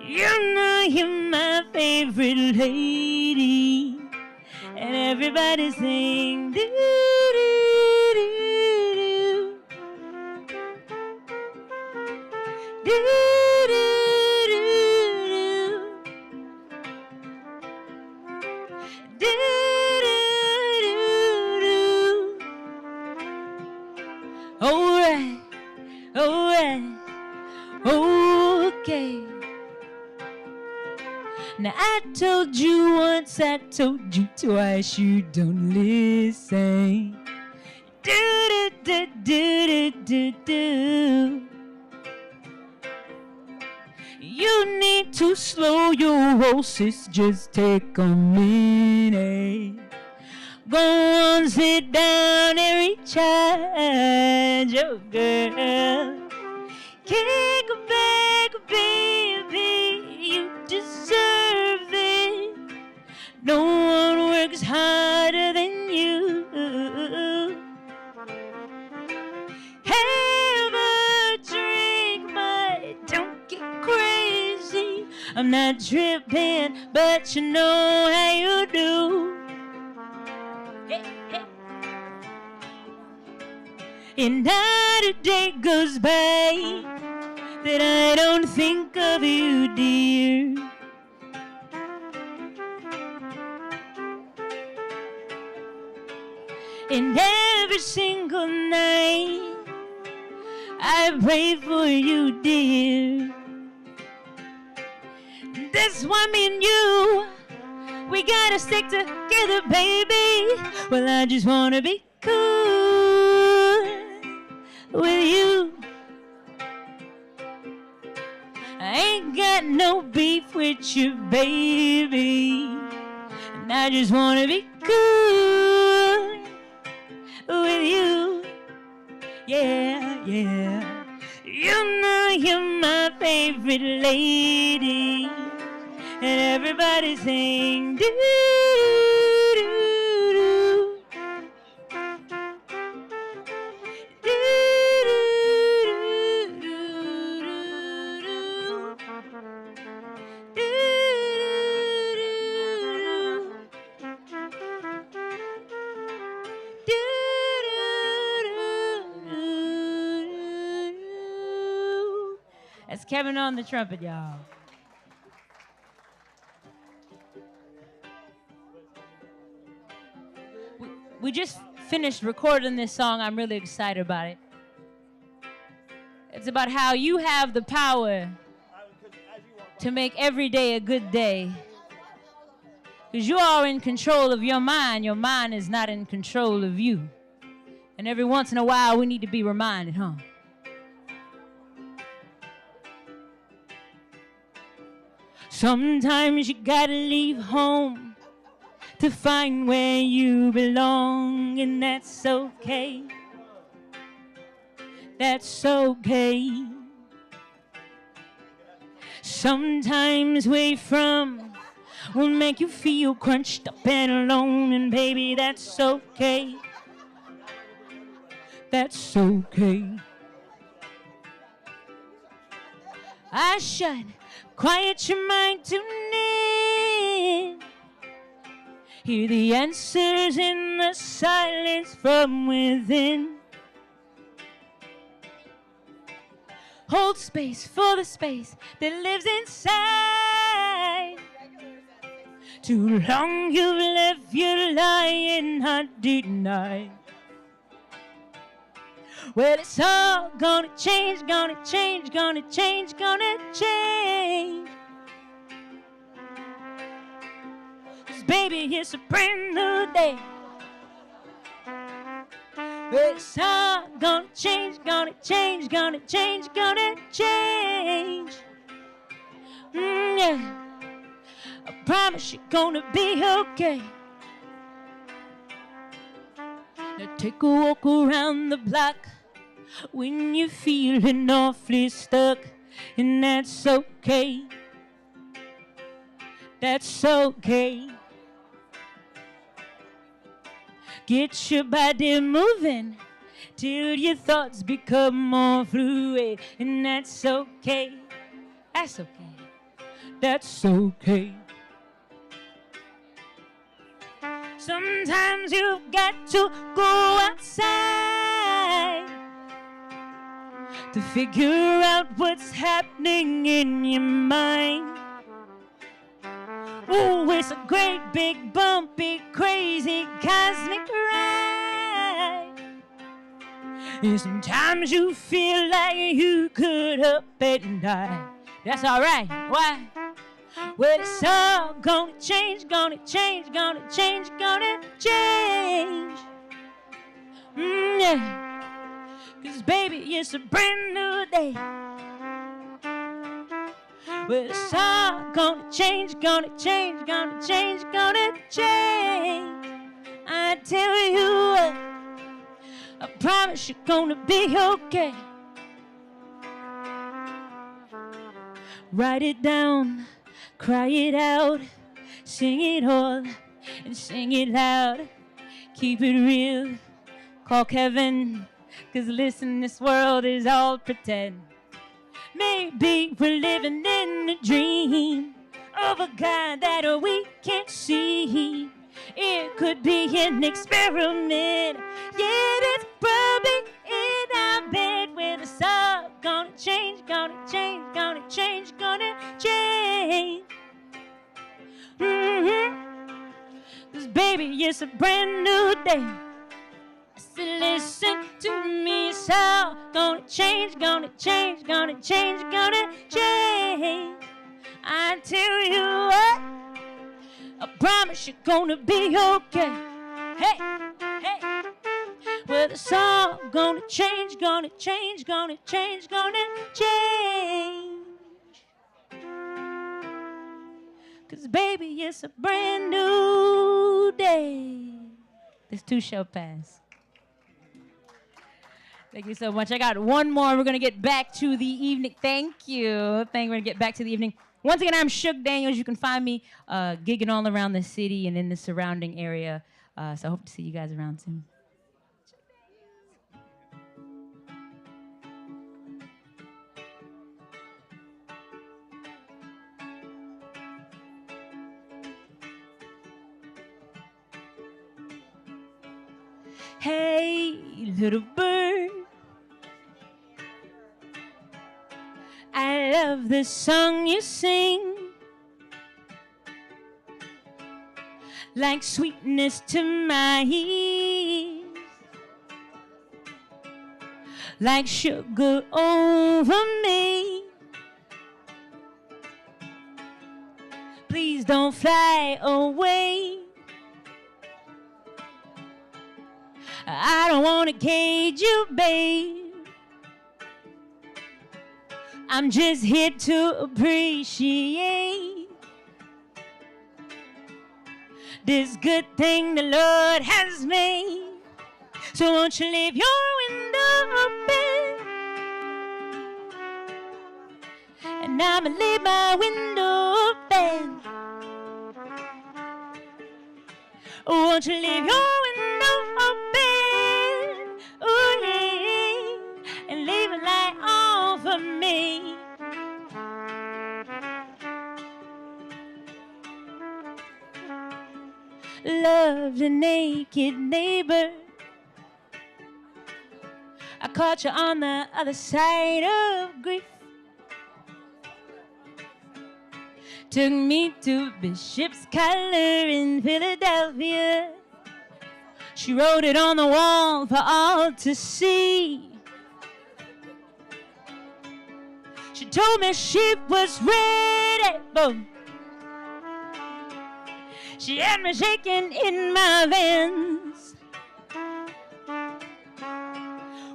Speaker 1: You know you're my favorite lady, and everybody sing do do do do do do do do. Alright, alright, okay. Now I told you once, I told you twice, you don't listen. Do do do do do do. You need to slow your horses, just take a minute. Go on, sit down and recharge your girl. Kick back, baby, you deserve it. No one works harder than you. Have a drink, but don't get crazy. I'm not tripping, but you know how you do. Hey, hey. And not a day goes by that I don't think of you, dear. And every single night I pray for you, dear. That's why me and you, we gotta stick together, baby. Well, I just wanna be cool with you. I ain't got no beef with you, baby. And I just wanna be cool with you. Yeah, yeah. You know you're my favorite lady, and everybody sing do do do do do do do do. That's Kevin on the trumpet, y'all. We just finished recording this song. I'm really excited about it. It's about how you have the power to make every day a good day. Because you are in control of your mind. Your mind is not in control of you. And every once in a while, we need to be reminded, huh? Sometimes you gotta leave home to find where you belong, and that's okay. That's okay. Sometimes where you're from will make you feel crunched up and alone, and baby, that's okay. That's okay. I should quiet your mind tonight. Hear the answers in the silence from within. Hold space for the space that lives inside. Too long you've left you lying hot denied. Well, it's all gonna change, gonna change, gonna change, gonna change. 'Cause baby, it's a brand new day. Well, it's all gonna change, gonna change, gonna change, gonna change. Yeah. I promise you're gonna be okay. Now take a walk around the block when you're feeling awfully stuck, and that's okay. That's okay. Get your body moving till your thoughts become more fluid, and that's okay. That's okay. That's okay. Sometimes you've got to go outside to figure out what's happening in your mind. Ooh, it's a great big bumpy crazy cosmic ride. And sometimes you feel like you could up and die. That's alright. Why? Well, it's all gonna change, gonna change, gonna change, gonna change. Yeah. 'Cause baby, it's a brand new day. Well, it's all gonna change, gonna change, gonna change, gonna change. I tell you what, I promise you're gonna be okay. Write it down, cry it out, sing it all, and sing it loud. Keep it real, call Kevin, 'cause listen, this world is all pretend. Maybe we're living in a dream of a God that we can't see. It could be an experiment, yeah, that's probably in our bed. Where it's all gonna change, gonna change, gonna change, gonna change. 'Cause baby, it's a brand new day. So listen to me, it's all gonna change, gonna change, gonna change, gonna change. I tell you what, I promise you're gonna be okay. Hey, hey. Well, it's all gonna change, gonna change, gonna change, gonna change. 'Cause baby, it's a brand new day. This too shall pass. Thank you so much. I got one more. We're going to get back to the evening. Thank you. We're going to get back to the evening. Once again, I'm Shook Daniels. You can find me gigging all around the city and in the surrounding area. So I hope to see you guys around soon. Hey, little bird, I love the song you sing, like sweetness to my ears, like sugar over me. Please don't fly away. I don't want to cage you, babe. I'm just here to appreciate this good thing the Lord has made. So won't you leave your window open, and I'ma leave my window open. Won't you leave your window open, ooh yeah, and leave a light on for me. Love the naked neighbor, I caught you on the other side of grief. took me to Bishop's Color in Philadelphia. She wrote it on the wall for all to see. She told me she was ready, boom. She had me shaking in my veins.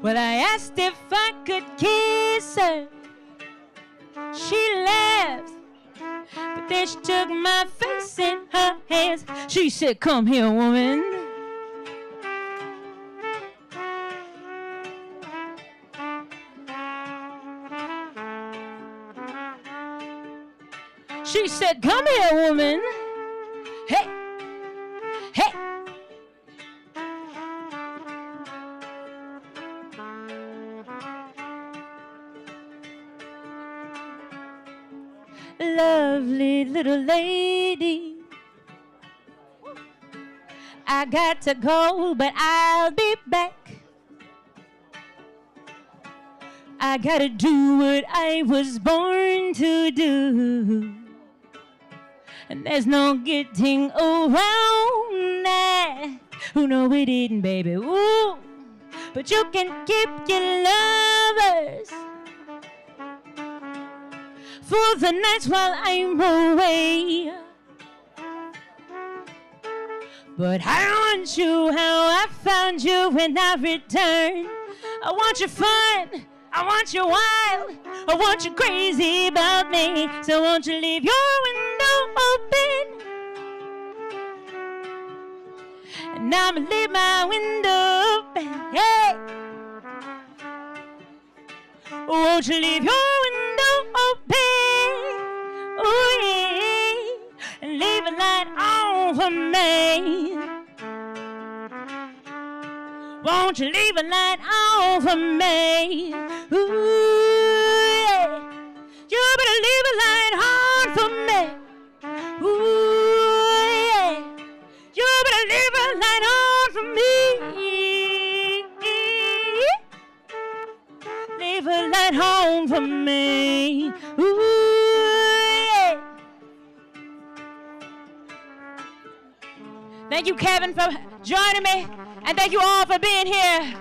Speaker 1: Well, I asked if I could kiss her. She laughed, but then she took my face in her hands. She said, "Come here, woman." She said, "Come here, woman." Hey, hey. Lovely little lady, I got to go, but I'll be back. I gotta do what I was born to do, and there's no getting around that. Who know we didn't, baby, ooh, but you can keep your lovers for the nights while I'm away. But I want you how I found you when I return. I want you fun, I want you wild, I want you crazy about me. So won't you leave your window open, and I'ma leave my window open, hey. Won't you leave your window open, ooh yeah, and leave a light on for me. Won't you leave a light on for me, ooh yeah. You better leave a light on for me, ooh yeah. You better leave a light on for me. Leave a light home for me. Ooh, yeah. Thank you, Kevin, for joining me, and thank you all for being here.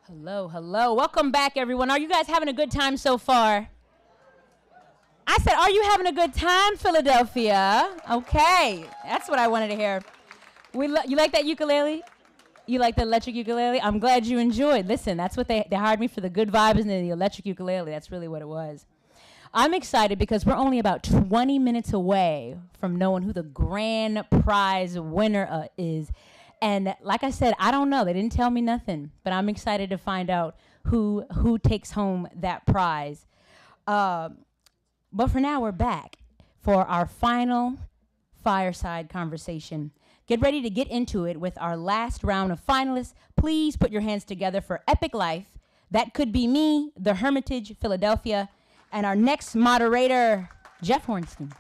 Speaker 1: Hello, hello. Welcome back, everyone. Are you guys having a good time so far? I said, are you having a good time, Philadelphia? Okay, that's what I wanted to hear. You like that ukulele? You like the electric ukulele? I'm glad you enjoyed. Listen, that's what they hired me for, the good vibes and the electric ukulele. That's really what it was. I'm excited because we're only about 20 minutes away from knowing who the grand prize winner is. And like I said, I don't know. They didn't tell me nothing, but I'm excited to find out who takes home that prize. But for now, we're back for our final fireside conversation. Get ready to get into it with our last round of finalists. Please put your hands together for Epic Life. That could be me, the Hermitage, Philadelphia, and our next moderator, Jeff Hornstein.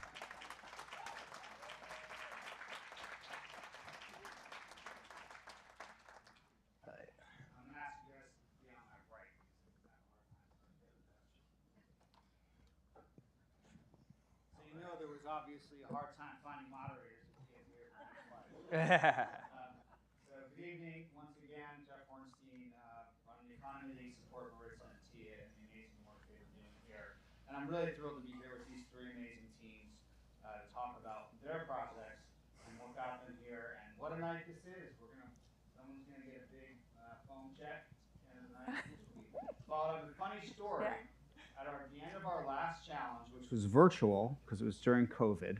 Speaker 2: Obviously a hard time finding moderators to get here. So good evening, once again, Jeff Hornstein, running the Economy League, support Marissa and Tia, and the amazing work they're doing here. And I'm really thrilled to be here with these three amazing teams to talk about their projects and what got them here and what a night this is. Someone's gonna get a big phone check and a night this week. Followed up a funny story. Yeah. At the end of our last challenge, which was virtual because it was during COVID,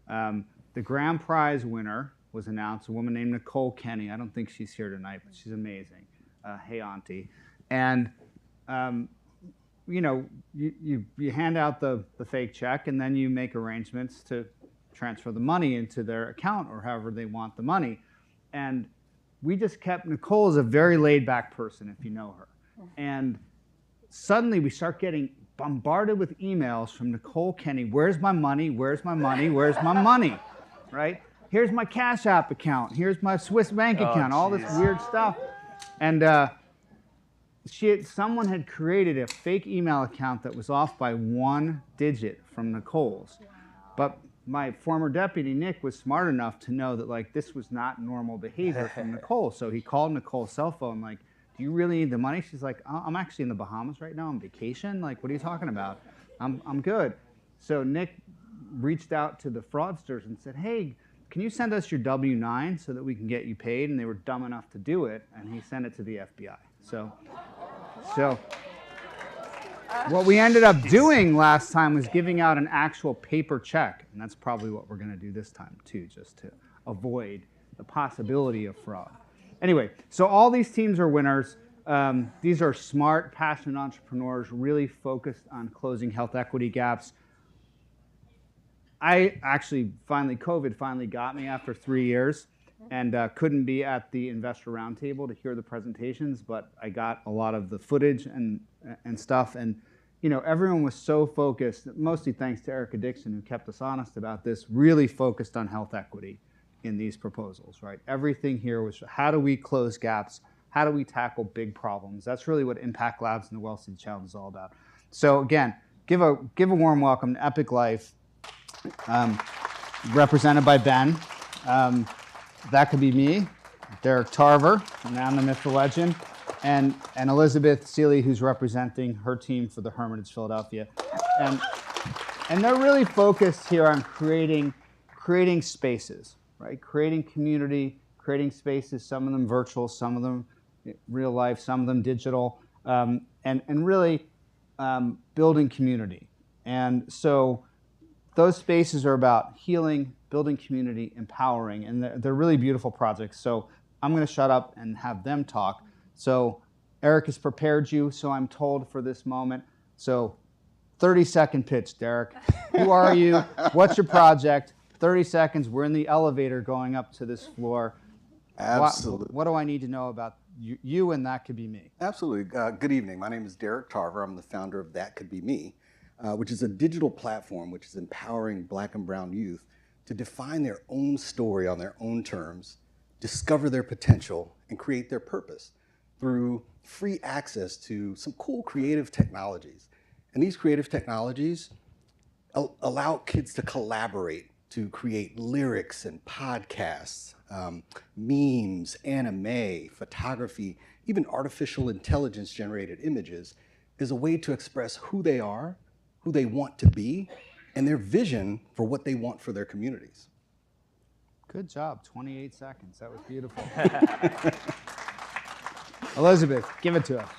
Speaker 2: the grand prize winner was announced, a woman named Nicole Kenny. I don't think she's here tonight, but she's amazing. Hey, Auntie. And, you hand out the fake check, and then you make arrangements to transfer the money into their account or however they want the money. And we just Nicole is a very laid-back person, if you know her. And suddenly we start getting bombarded with emails from Nicole Kenny. Where's my money? Where's my money? Where's my money? Right? Here's my Cash App account. Here's my Swiss bank account. All this weird stuff. And someone had created a fake email account that was off by 1 digit from Nicole's. But my former deputy, Nick, was smart enough to know that this was not normal behavior from Nicole. So he called Nicole's cell phone do you really need the money? She's like, I'm actually in the Bahamas right now on vacation. What are you talking about? I'm good. So Nick reached out to the fraudsters and said, hey, can you send us your W-9 so that we can get you paid? And they were dumb enough to do it, and he sent it to the FBI. So what we ended up doing last time was giving out an actual paper check, and that's probably what we're going to do this time too, just to avoid the possibility of fraud. Anyway, so all these teams are winners. These are smart, passionate entrepreneurs really focused on closing health equity gaps. COVID finally got me after 3 years and couldn't be at the investor roundtable to hear the presentations, but I got a lot of the footage and stuff. And, everyone was so focused, mostly thanks to Erica Dixon, who kept us honest about this, really focused on health equity in these proposals, right? Everything here was how do we close gaps? How do we tackle big problems? That's really what Impact Labs and the Well City Challenge is all about. So again, give a warm welcome to Epic Life, represented by Ben. That could be me, Derek Tarver, man, the myth, the legend, and Elizabeth Seeley, who's representing her team for the Hermitage Philadelphia. And they're really focused here on creating spaces, right? Creating community, creating spaces, some of them virtual, some of them real life, some of them digital, and really building community. And so those spaces are about healing, building community, empowering, and they're really beautiful projects. So I'm going to shut up and have them talk. So Eric has prepared you, so I'm told, for this moment. So 30-second pitch, Derek. Who are you? What's your project? 30 seconds. We're in the elevator going up to this floor.
Speaker 11: Absolutely.
Speaker 2: What do I need to know about you and That Could Be Me?
Speaker 11: Absolutely. Good evening. My name is Derek Tarver. I'm the founder of That Could Be Me, which is a digital platform which is empowering Black and brown youth to define their own story on their own terms, discover their potential, and create their purpose through free access to some cool creative technologies. And these creative technologies allow kids to collaborate, to create lyrics and podcasts, memes, anime, photography, even artificial intelligence generated images is a way to express who they are, who they want to be, and their vision for what they want for their communities.
Speaker 2: Good job, 28 seconds. That was beautiful. Elizabeth, give it to us.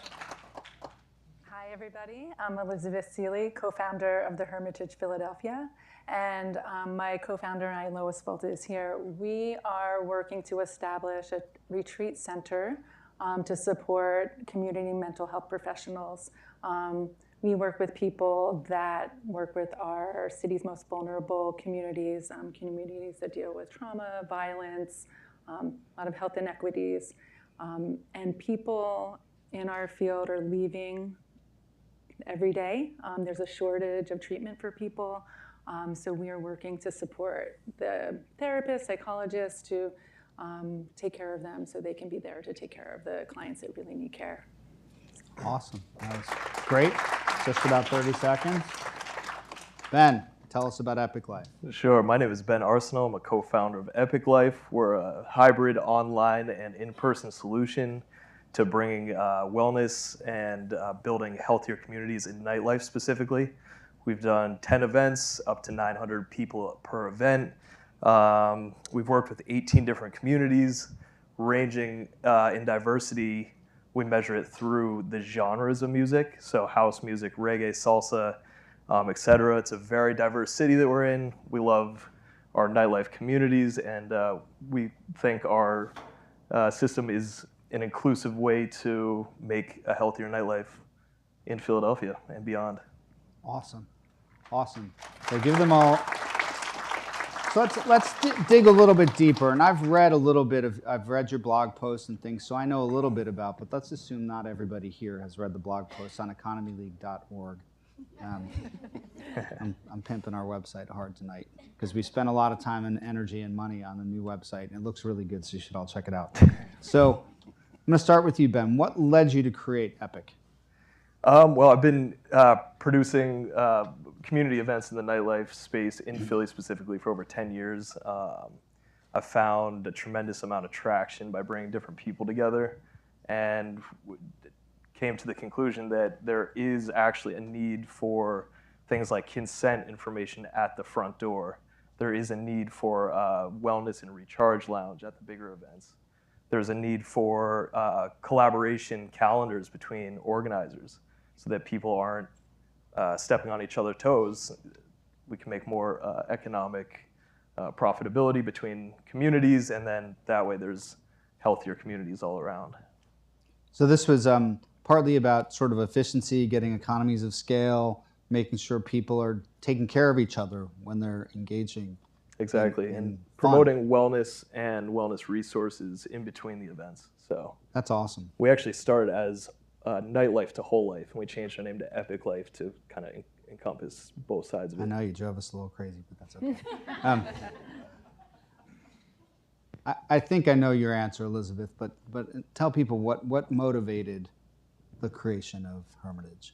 Speaker 17: Hi, everybody. I'm Elizabeth Seeley, co-founder of the Hermitage Philadelphia. And my co-founder and I, Lois Volta, is here. We are working to establish a retreat center to support community mental health professionals. We work with people that work with our city's most vulnerable communities, communities that deal with trauma, violence, a lot of health inequities. And people in our field are leaving every day. There's a shortage of treatment for people. So we are working to support the therapists, psychologists to take care of them so they can be there to take care of the clients that really need care.
Speaker 2: Awesome. That was great. Just about 30 seconds. Ben, tell us about Epic Life.
Speaker 18: Sure. My name is Ben Arsenal. I'm a co-founder of Epic Life. We're a hybrid online and in-person solution to bringing wellness and building healthier communities in nightlife specifically. We've done 10 events, up to 900 people per event. We've worked with 18 different communities, ranging in diversity. We measure it through the genres of music, so house music, reggae, salsa, etc. It's a very diverse city that we're in. We love our nightlife communities, and we think our system is an inclusive way to make a healthier nightlife in Philadelphia and beyond.
Speaker 2: Awesome. Awesome. So give them all. So let's dig a little bit deeper. And I've read your blog posts and things, so I know a little bit about, but let's assume not everybody here has read the blog posts on economyleague.org. I'm pimping our website hard tonight because we spent a lot of time and energy and money on the new website, and it looks really good, so you should all check it out. So I'm going to start with you, Ben. What led you to create Epic?
Speaker 18: Well, I've been producing community events in the nightlife space in Philly specifically for over 10 years. I found a tremendous amount of traction by bringing different people together and came to the conclusion that there is actually a need for things like consent information at the front door. There is a need for wellness and recharge lounge at the bigger events. There's a need for collaboration calendars between organizers so that people aren't stepping on each other's toes. We can make more economic profitability between communities, and then that way there's healthier communities all around.
Speaker 2: So this was partly about sort of efficiency, getting economies of scale, making sure people are taking care of each other when they're engaging.
Speaker 18: Exactly, and promoting wellness and wellness resources in between the events. So
Speaker 2: that's awesome.
Speaker 18: We actually started as Nightlife to Whole Life, and we changed our name to Epic Life to kind of encompass both sides of it.
Speaker 2: I know you drove us a little crazy, but that's okay. I think I know your answer, Elizabeth, but tell people what motivated the creation of Hermitage.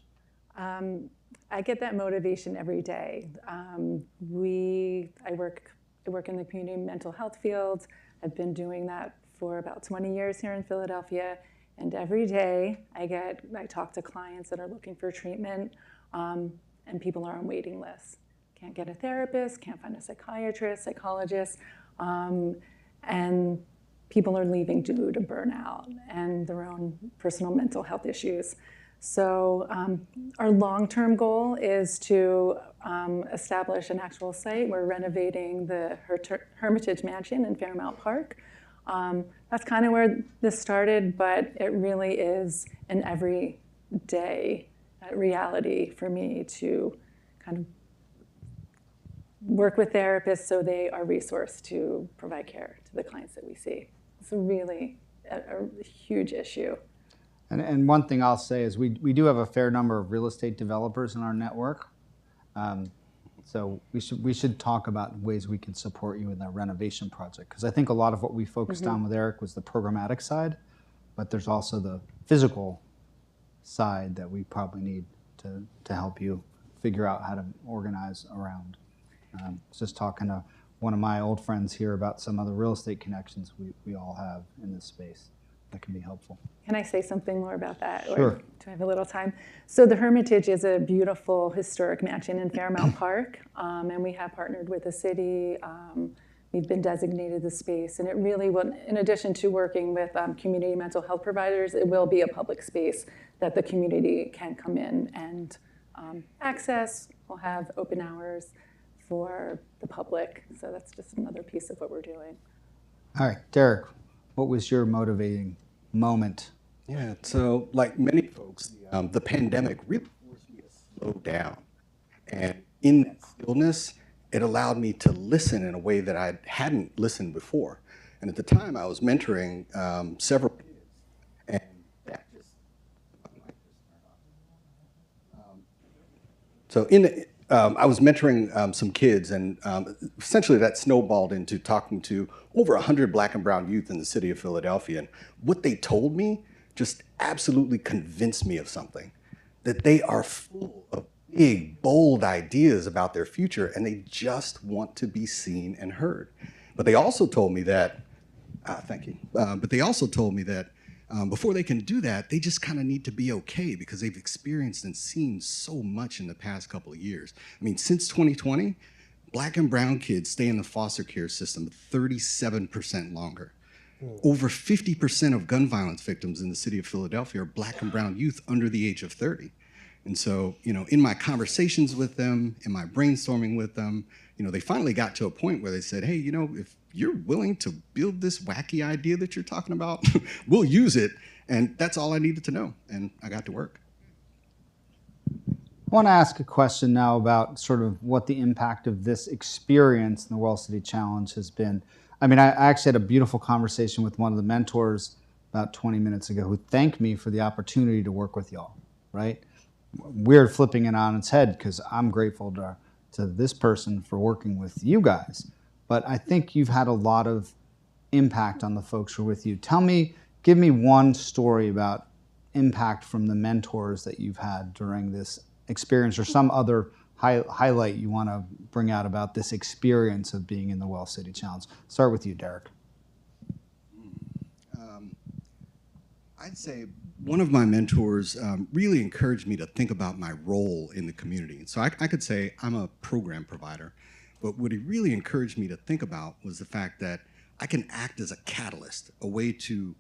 Speaker 17: I get that motivation every day. I work in the community mental health field. I've been doing that for about 20 years here in Philadelphia. And every day I talk to clients that are looking for treatment, and people are on waiting lists. Can't get a therapist, can't find a psychiatrist, psychologist, and people are leaving due to burnout and their own personal mental health issues. So our long-term goal is to establish an actual site. We're renovating the Hermitage Mansion in Fairmount Park. That's kind of where this started, but it really is an everyday reality for me to kind of work with therapists so they are resourced to provide care to the clients that we see. It's really a huge issue.
Speaker 2: And one thing I'll say is we do have a fair number of real estate developers in our network. So we should talk about ways we can support you in that renovation project, because I think a lot of what we focused on with Eric was the programmatic side, but there's also the physical side that we probably need to help you figure out how to organize around. Just talking to one of my old friends here about some other real estate connections we all have in this space that can be helpful.
Speaker 17: Can I say something more about that?
Speaker 2: Sure.
Speaker 17: Or do I have a little time? So the Hermitage is a beautiful historic mansion in Fairmount Park, and we have partnered with the city. We've been designated the space, and it really will, in addition to working with community mental health providers, it will be a public space that the community can come in and access. We'll have open hours for the public, so that's just another piece of what we're doing.
Speaker 2: All right, Derek, what was your motivating moment?
Speaker 11: Yeah, so like many folks, the pandemic really forced me to slow down. And in that stillness, it allowed me to listen in a way that I hadn't listened before. And at the time, I was mentoring several kids. And that just, I was mentoring some kids, and essentially that snowballed into talking to over 100 Black and brown youth in the city of Philadelphia. And what they told me just absolutely convinced me of something, that they are full of big, bold ideas about their future, and they just want to be seen and heard. But they also told me that, thank you, but they also told me that before they can do that, they just kind of need to be okay because they've experienced and seen so much in the past couple of years. I mean, since 2020, Black and brown kids stay in the foster care system 37% longer. Over 50% of gun violence victims in the city of Philadelphia are Black and brown youth under the age of 30. And so, in my conversations with them, in my brainstorming with them, they finally got to a point where they said, hey, if you're willing to build this wacky idea that you're talking about, we'll use it. And that's all I needed to know. And I got to work.
Speaker 2: I want to ask a question now about sort of what the impact of this experience in the Well City Challenge has been. I mean, I actually had a beautiful conversation with one of the mentors about 20 minutes ago who thanked me for the opportunity to work with y'all, right? Weird flipping it on its head because I'm grateful to this person for working with you guys. But I think you've had a lot of impact on the folks who are with you. Give me one story about impact from the mentors that you've had during this experience, or some other highlight you want to bring out about this experience of being in the Well City Challenge. Start with you, Derek.
Speaker 11: I'd say one of my mentors really encouraged me to think about my role in the community. And so I could say I'm a program provider, but what he really encouraged me to think about was the fact that I can act as a catalyst, a way to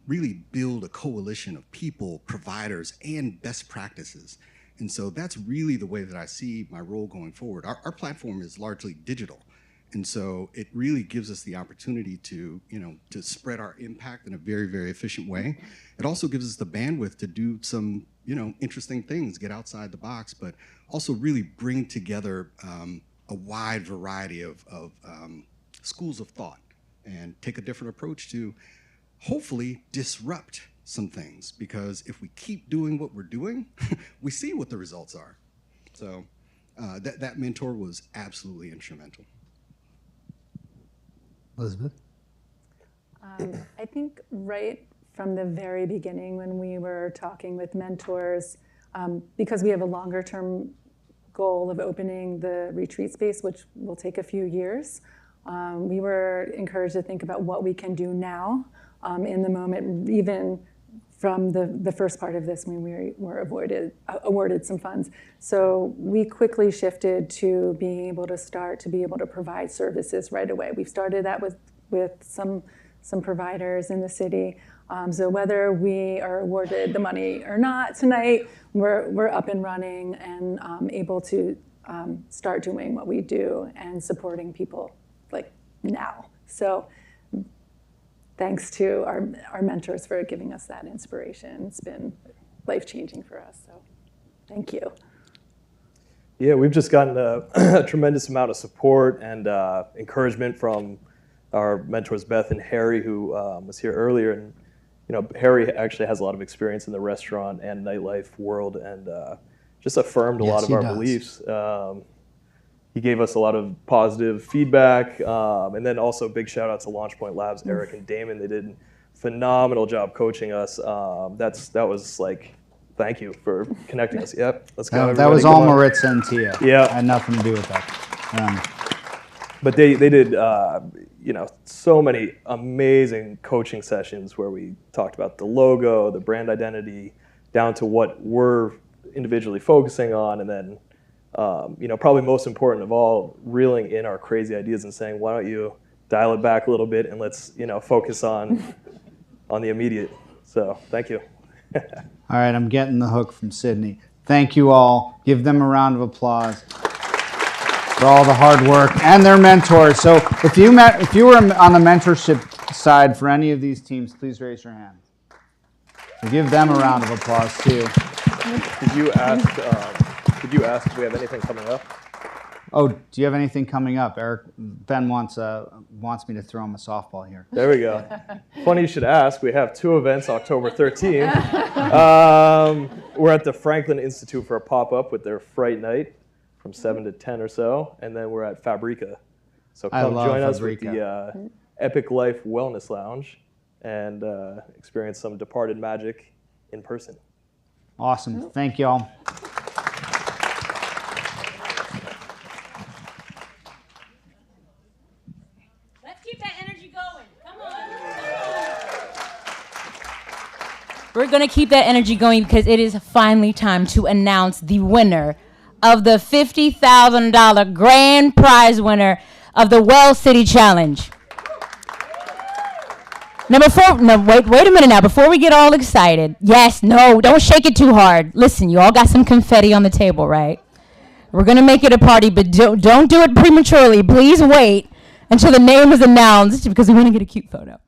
Speaker 11: really build a coalition of people, providers, and best practices. And so that's really the way that I see my role going forward. Our platform is largely digital. And so it really gives us the opportunity to spread our impact in a very, very efficient way. It also gives us the bandwidth to do some, interesting things, get outside the box, but also really bring together a wide variety of schools of thought and take a different approach to hopefully disrupt some things, because if we keep doing what we're doing, we see what the results are. So that mentor was absolutely instrumental.
Speaker 2: Elizabeth?
Speaker 17: I think right from the very beginning when we were talking with mentors, because we have a longer term goal of opening the retreat space, which will take a few years, we were encouraged to think about what we can do now in the moment, even from the first part of this when we were awarded some funds. So we quickly shifted to being able to start to be able to provide services right away. We've started that with some providers in the city. So whether we are awarded the money or not tonight, we're up and running and able to start doing what we do and supporting people like now. So thanks to our mentors for giving us that inspiration. It's been life-changing for us, so thank you.
Speaker 18: Yeah, we've just gotten a tremendous amount of support and encouragement from our mentors, Beth and Harry, who was here earlier. And Harry actually has a lot of experience in the restaurant and nightlife world, and just affirmed a lot of our beliefs. He gave us a lot of positive feedback, and then also big shout out to LaunchPoint Labs, Eric and Damon. They did a phenomenal job coaching us. That was like, thank you for connecting us. Yep, let's go.
Speaker 2: That was all Maritza and Tia.
Speaker 18: Yeah,
Speaker 2: had nothing to do with that.
Speaker 18: But they did, so many amazing coaching sessions where we talked about the logo, the brand identity, down to what we're individually focusing on, and then, probably most important of all, reeling in our crazy ideas and saying, why don't you dial it back a little bit and let's, focus on the immediate. So thank you.
Speaker 2: All right, I'm getting the hook from Sydney. Thank you all. Give them a round of applause for all the hard work and their mentors. So if you were on the mentorship side for any of these teams, please raise your hand. We'll give them a round of applause too.
Speaker 18: Did you ask if we have anything coming up?
Speaker 2: Oh, do you have anything coming up? Ben wants me to throw him a softball here.
Speaker 18: There we go. Funny you should ask. We have 2 events October 13th. We're at the Franklin Institute for a pop-up with their Fright Night from 7 to 10 or so, and then we're at Fabrica. So come join us with the Epic Life Wellness Lounge and experience some departed magic in person.
Speaker 2: Awesome. Thank y'all.
Speaker 1: Let's keep that energy going. Come on. We're going to keep that energy going because it is finally time to announce the winner of the $50,000 grand prize winner of the Well City Challenge. Wait a minute now. Before we get all excited, don't shake it too hard. Listen, you all got some confetti on the table, right? We're going to make it a party, but don't do it prematurely. Please wait until the name is announced because we want to get a cute photo.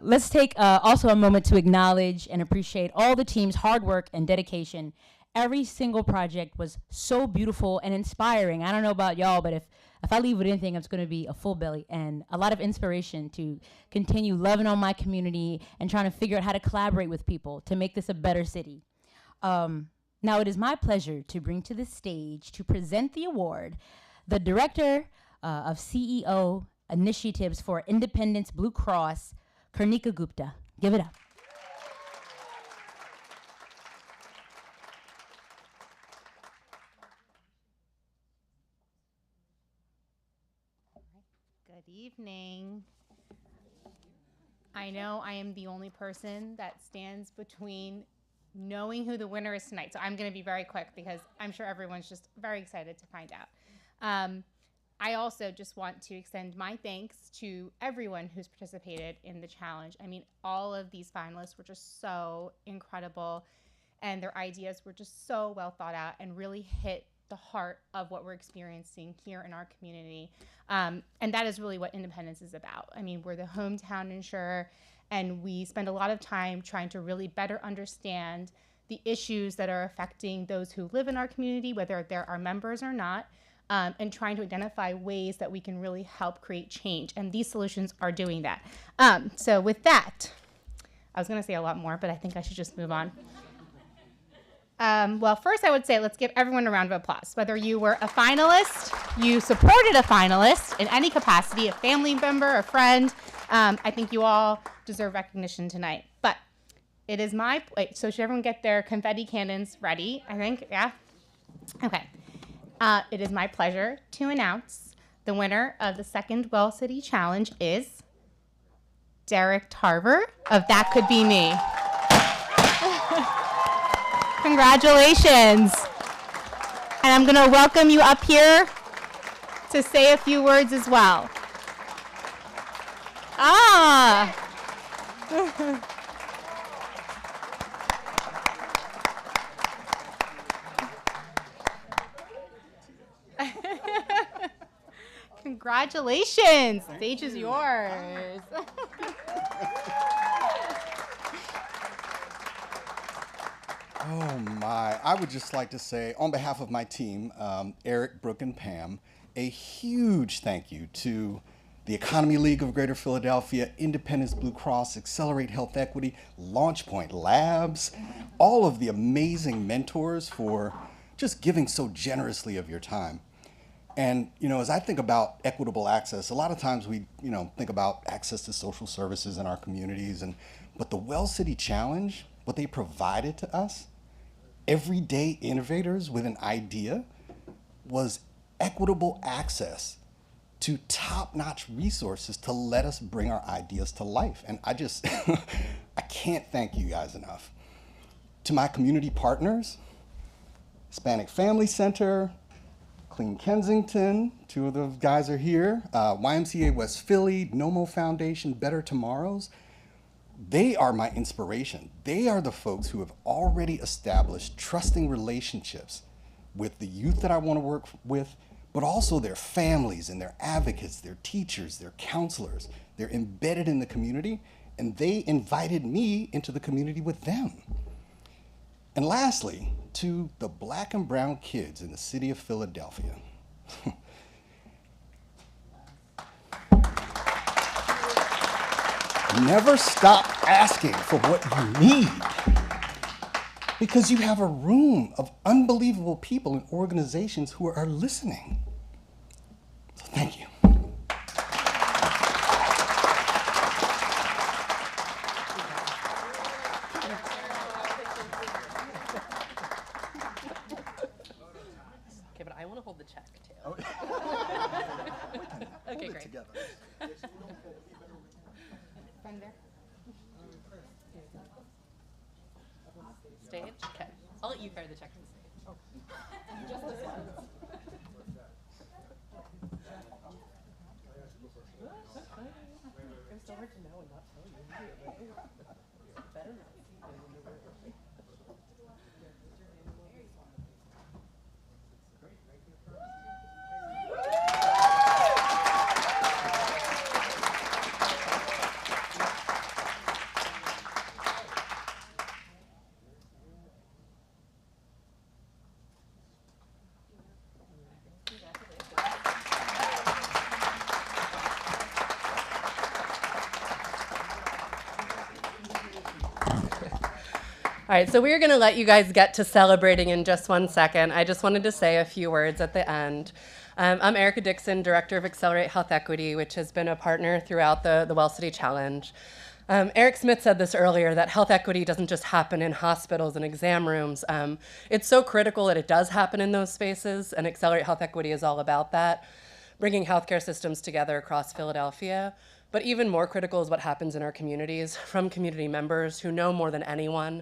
Speaker 1: Let's take also a moment to acknowledge and appreciate all the team's hard work and dedication. Every single project was so beautiful and inspiring. I don't know about y'all, but if I leave with anything, it's going to be a full belly and a lot of inspiration to continue loving on my community and trying to figure out how to collaborate with people to make this a better city. Now it is my pleasure to bring to the stage to present the award, the Director of CEO Initiatives for Independence Blue Cross, Karnika Gupta. Give it up.
Speaker 19: Good evening. I know I am the only person that stands between knowing who the winner is tonight, so I'm going to be very quick because I'm sure everyone's just very excited to find out. I also just want to extend my thanks to everyone who's participated in the challenge. I mean, all of these finalists were just so incredible, and their ideas were just so well thought out and really hit the heart of what we're experiencing here in our community. And that is really what Independence is about. I mean, we're the hometown insurer, and we spend a lot of time trying to really better understand the issues that are affecting those who live in our community, whether they're our members or not, and trying to identify ways that we can really help create change. And these solutions are doing that. So with that, I was gonna say a lot more, but I think I should just move on. Well, first I would say let's give everyone a round of applause. Whether you were a finalist, you supported a finalist in any capacity, a family member, a friend, I think you all deserve recognition tonight. But it is so should everyone get their confetti cannons ready, I think, yeah? Okay. It is my pleasure to announce the winner of the second Well City Challenge is Derek Tarver of That Could Be Me. Congratulations. And I'm going to welcome you up here to say a few words as well. Congratulations. The stage is yours.
Speaker 11: Oh my, I would just like to say, on behalf of my team, Eric, Brooke, and Pam, a huge thank you to the Economy League of Greater Philadelphia, Independence Blue Cross, Accelerate Health Equity, LaunchPoint Labs, all of the amazing mentors for just giving so generously of your time. And, as I think about equitable access, a lot of times we, think about access to social services in our communities, but the Well City Challenge, what they provided to us, everyday innovators with an idea, was equitable access to top-notch resources to let us bring our ideas to life. And I just, I can't thank you guys enough. To my community partners, Hispanic Family Center, Clean Kensington, 2 of the guys are here, YMCA West Philly, NOMO Foundation, Better Tomorrows, they are my inspiration. They are the folks who have already established trusting relationships with the youth that I want to work with, but also their families and their advocates, their teachers, their counselors. They're embedded in the community, and they invited me into the community with them. And lastly, to the Black and brown kids in the city of Philadelphia. Never stop asking for what you need, because you have a room of unbelievable people and organizations who are listening. So thank you.
Speaker 20: Okay, but I want to hold the check too. Okay, great. Stage? Okay. I'll let you carry the check to the stage. Oh. Just this one. It was so hard to know and not tell you. Better not see them when they were All right, so we're going to let you guys get to celebrating in just 1 second. I just wanted to say a few words at the end. I'm Erica Dixon, Director of Accelerate Health Equity, which has been a partner throughout the Well City Challenge. Eric Smith said this earlier, that health equity doesn't just happen in hospitals and exam rooms. It's so critical that it does happen in those spaces, and Accelerate Health Equity is all about that, bringing healthcare systems together across Philadelphia. But even more critical is what happens in our communities, from community members who know more than anyone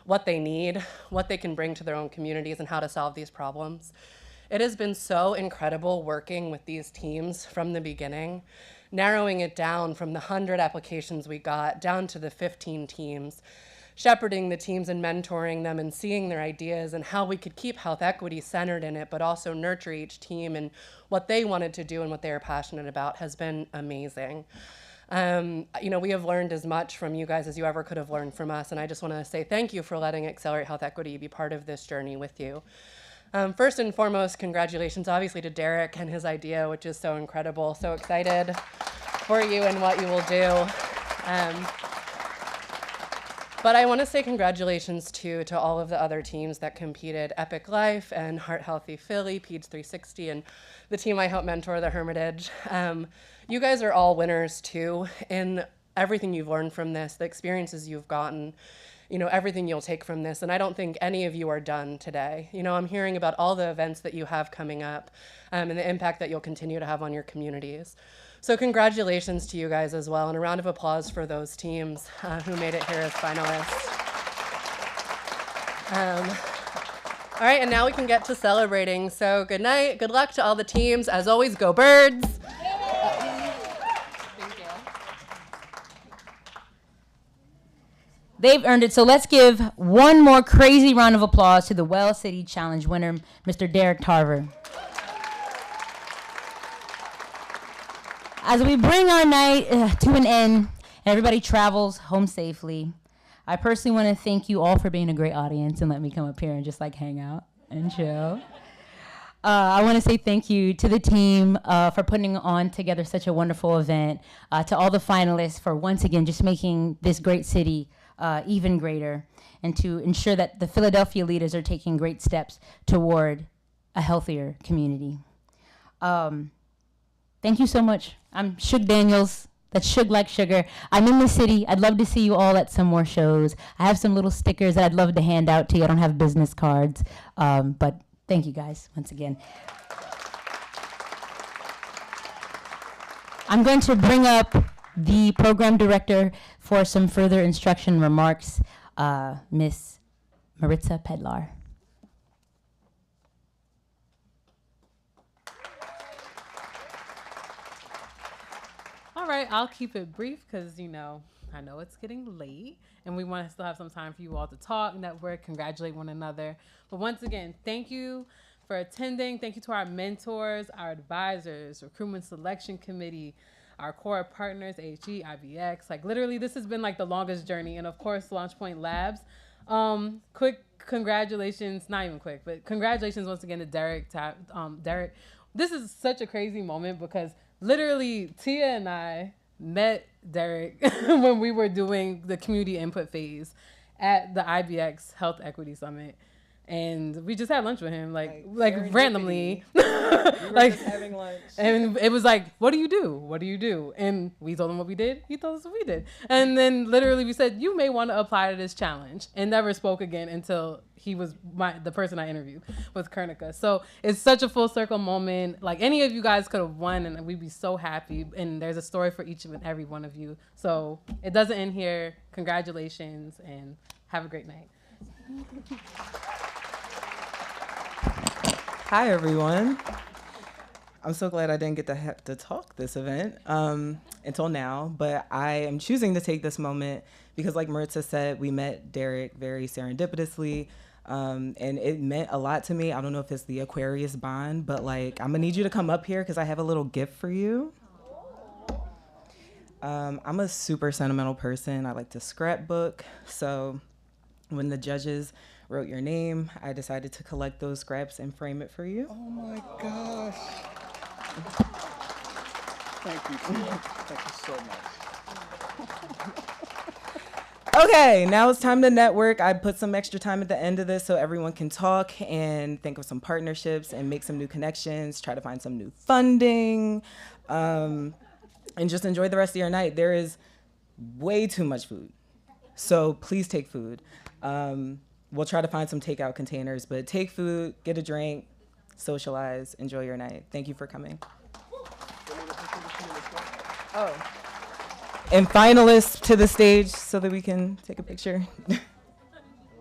Speaker 20: what they need, what they can bring to their own communities, and how to solve these problems. It has been so incredible working with these teams from the beginning, narrowing it down from the 100 applications we got down to the 15 teams, shepherding the teams and mentoring them and seeing their ideas and how we could keep health equity centered in it, but also nurture each team and what they wanted to do and what they were passionate about has been amazing. You know, we have learned as much from you guys as you ever could have learned from us, and I just want to say thank you for letting Accelerate Health Equity be part of this journey with you. First and foremost, congratulations obviously to Derek and his idea, which is so incredible. So excited for you and what you will do. But I want to say congratulations to all of the other teams that competed, Epic Life and Heart Healthy Philly, Peds 360, and the team I helped mentor, the Hermitage. You guys are all winners too in everything you've learned from this, the experiences you've gotten, you know, everything you'll take from this. And I don't think any of you are done today. You know, I'm hearing about all the events that you have coming up and the impact that you'll continue to have on your communities. So congratulations to you guys as well, and a round of applause for those teams who made it here as finalists. All right, and now we can get to celebrating. So good night, good luck to all the teams. As always, go Birds.
Speaker 1: They've earned it. So let's give one more crazy round of applause to the Well City Challenge winner, Mr. Derek Tarver. As we bring our night to an end and everybody travels home safely, I personally want to thank you all for being a great audience and let me come up here and just like hang out and chill. I want to say thank you to the team for putting on together such a wonderful event, to all the finalists for once again just making this great city even greater, and to ensure that the Philadelphia leaders are taking great steps toward a healthier community. Thank you so much. I'm Shug Daniels. That's Shug like sugar. I'm in the city. I'd love to see you all at some more shows. I have some little stickers that I'd love to hand out to you. I don't have business cards, but thank you guys once again. I'm going to bring up the program director for some further instruction remarks, Miss Maritza Pedlar.
Speaker 3: All right, I'll keep it brief because, I know it's getting late and we want to still have some time for you all to talk, network, congratulate one another. But once again, thank you for attending. Thank you to our mentors, our advisors, recruitment selection committee, our core partners, AHE, IBX. Like literally, this has been like the longest journey. And of course, LaunchPoint Labs. Quick congratulations, not even quick, but congratulations once again to Derek. Derek, this is such a crazy moment because literally Tia and I met Derek when we were doing the community input phase at the IBX Health Equity Summit. And we just had lunch with him, like randomly.
Speaker 21: We were just having lunch.
Speaker 3: And it was like, what do you do? What do you do? And we told him what we did. He told us what we did. And then literally we said, you may want to apply to this challenge, and never spoke again until he was the person I interviewed with Kernica. So it's such a full circle moment. Like any of you guys could have won and we'd be so happy. And there's a story for each and every one of you. So it doesn't end here. Congratulations and have a great night.
Speaker 21: Hi, everyone. I'm so glad I didn't get to talk this event until now, but I am choosing to take this moment because, like Maritza said, we met Derek very serendipitously, and it meant a lot to me. I don't know if it's the Aquarius bond, but like I'm gonna need you to come up here because I have a little gift for you. I'm a super sentimental person. I like to scrapbook, so when the judges wrote your name, I decided to collect those scraps and frame it for you.
Speaker 11: Oh my gosh. Thank you. Thank you so much.
Speaker 21: Okay, now it's time to network. I put some extra time at the end of this so everyone can talk and think of some partnerships and make some new connections, try to find some new funding, and just enjoy the rest of your night. There is way too much food, so please take food. We'll try to find some takeout containers, but take food, get a drink, socialize, enjoy your night. Thank you for coming. Oh. And finalists to the stage so that we can take a picture.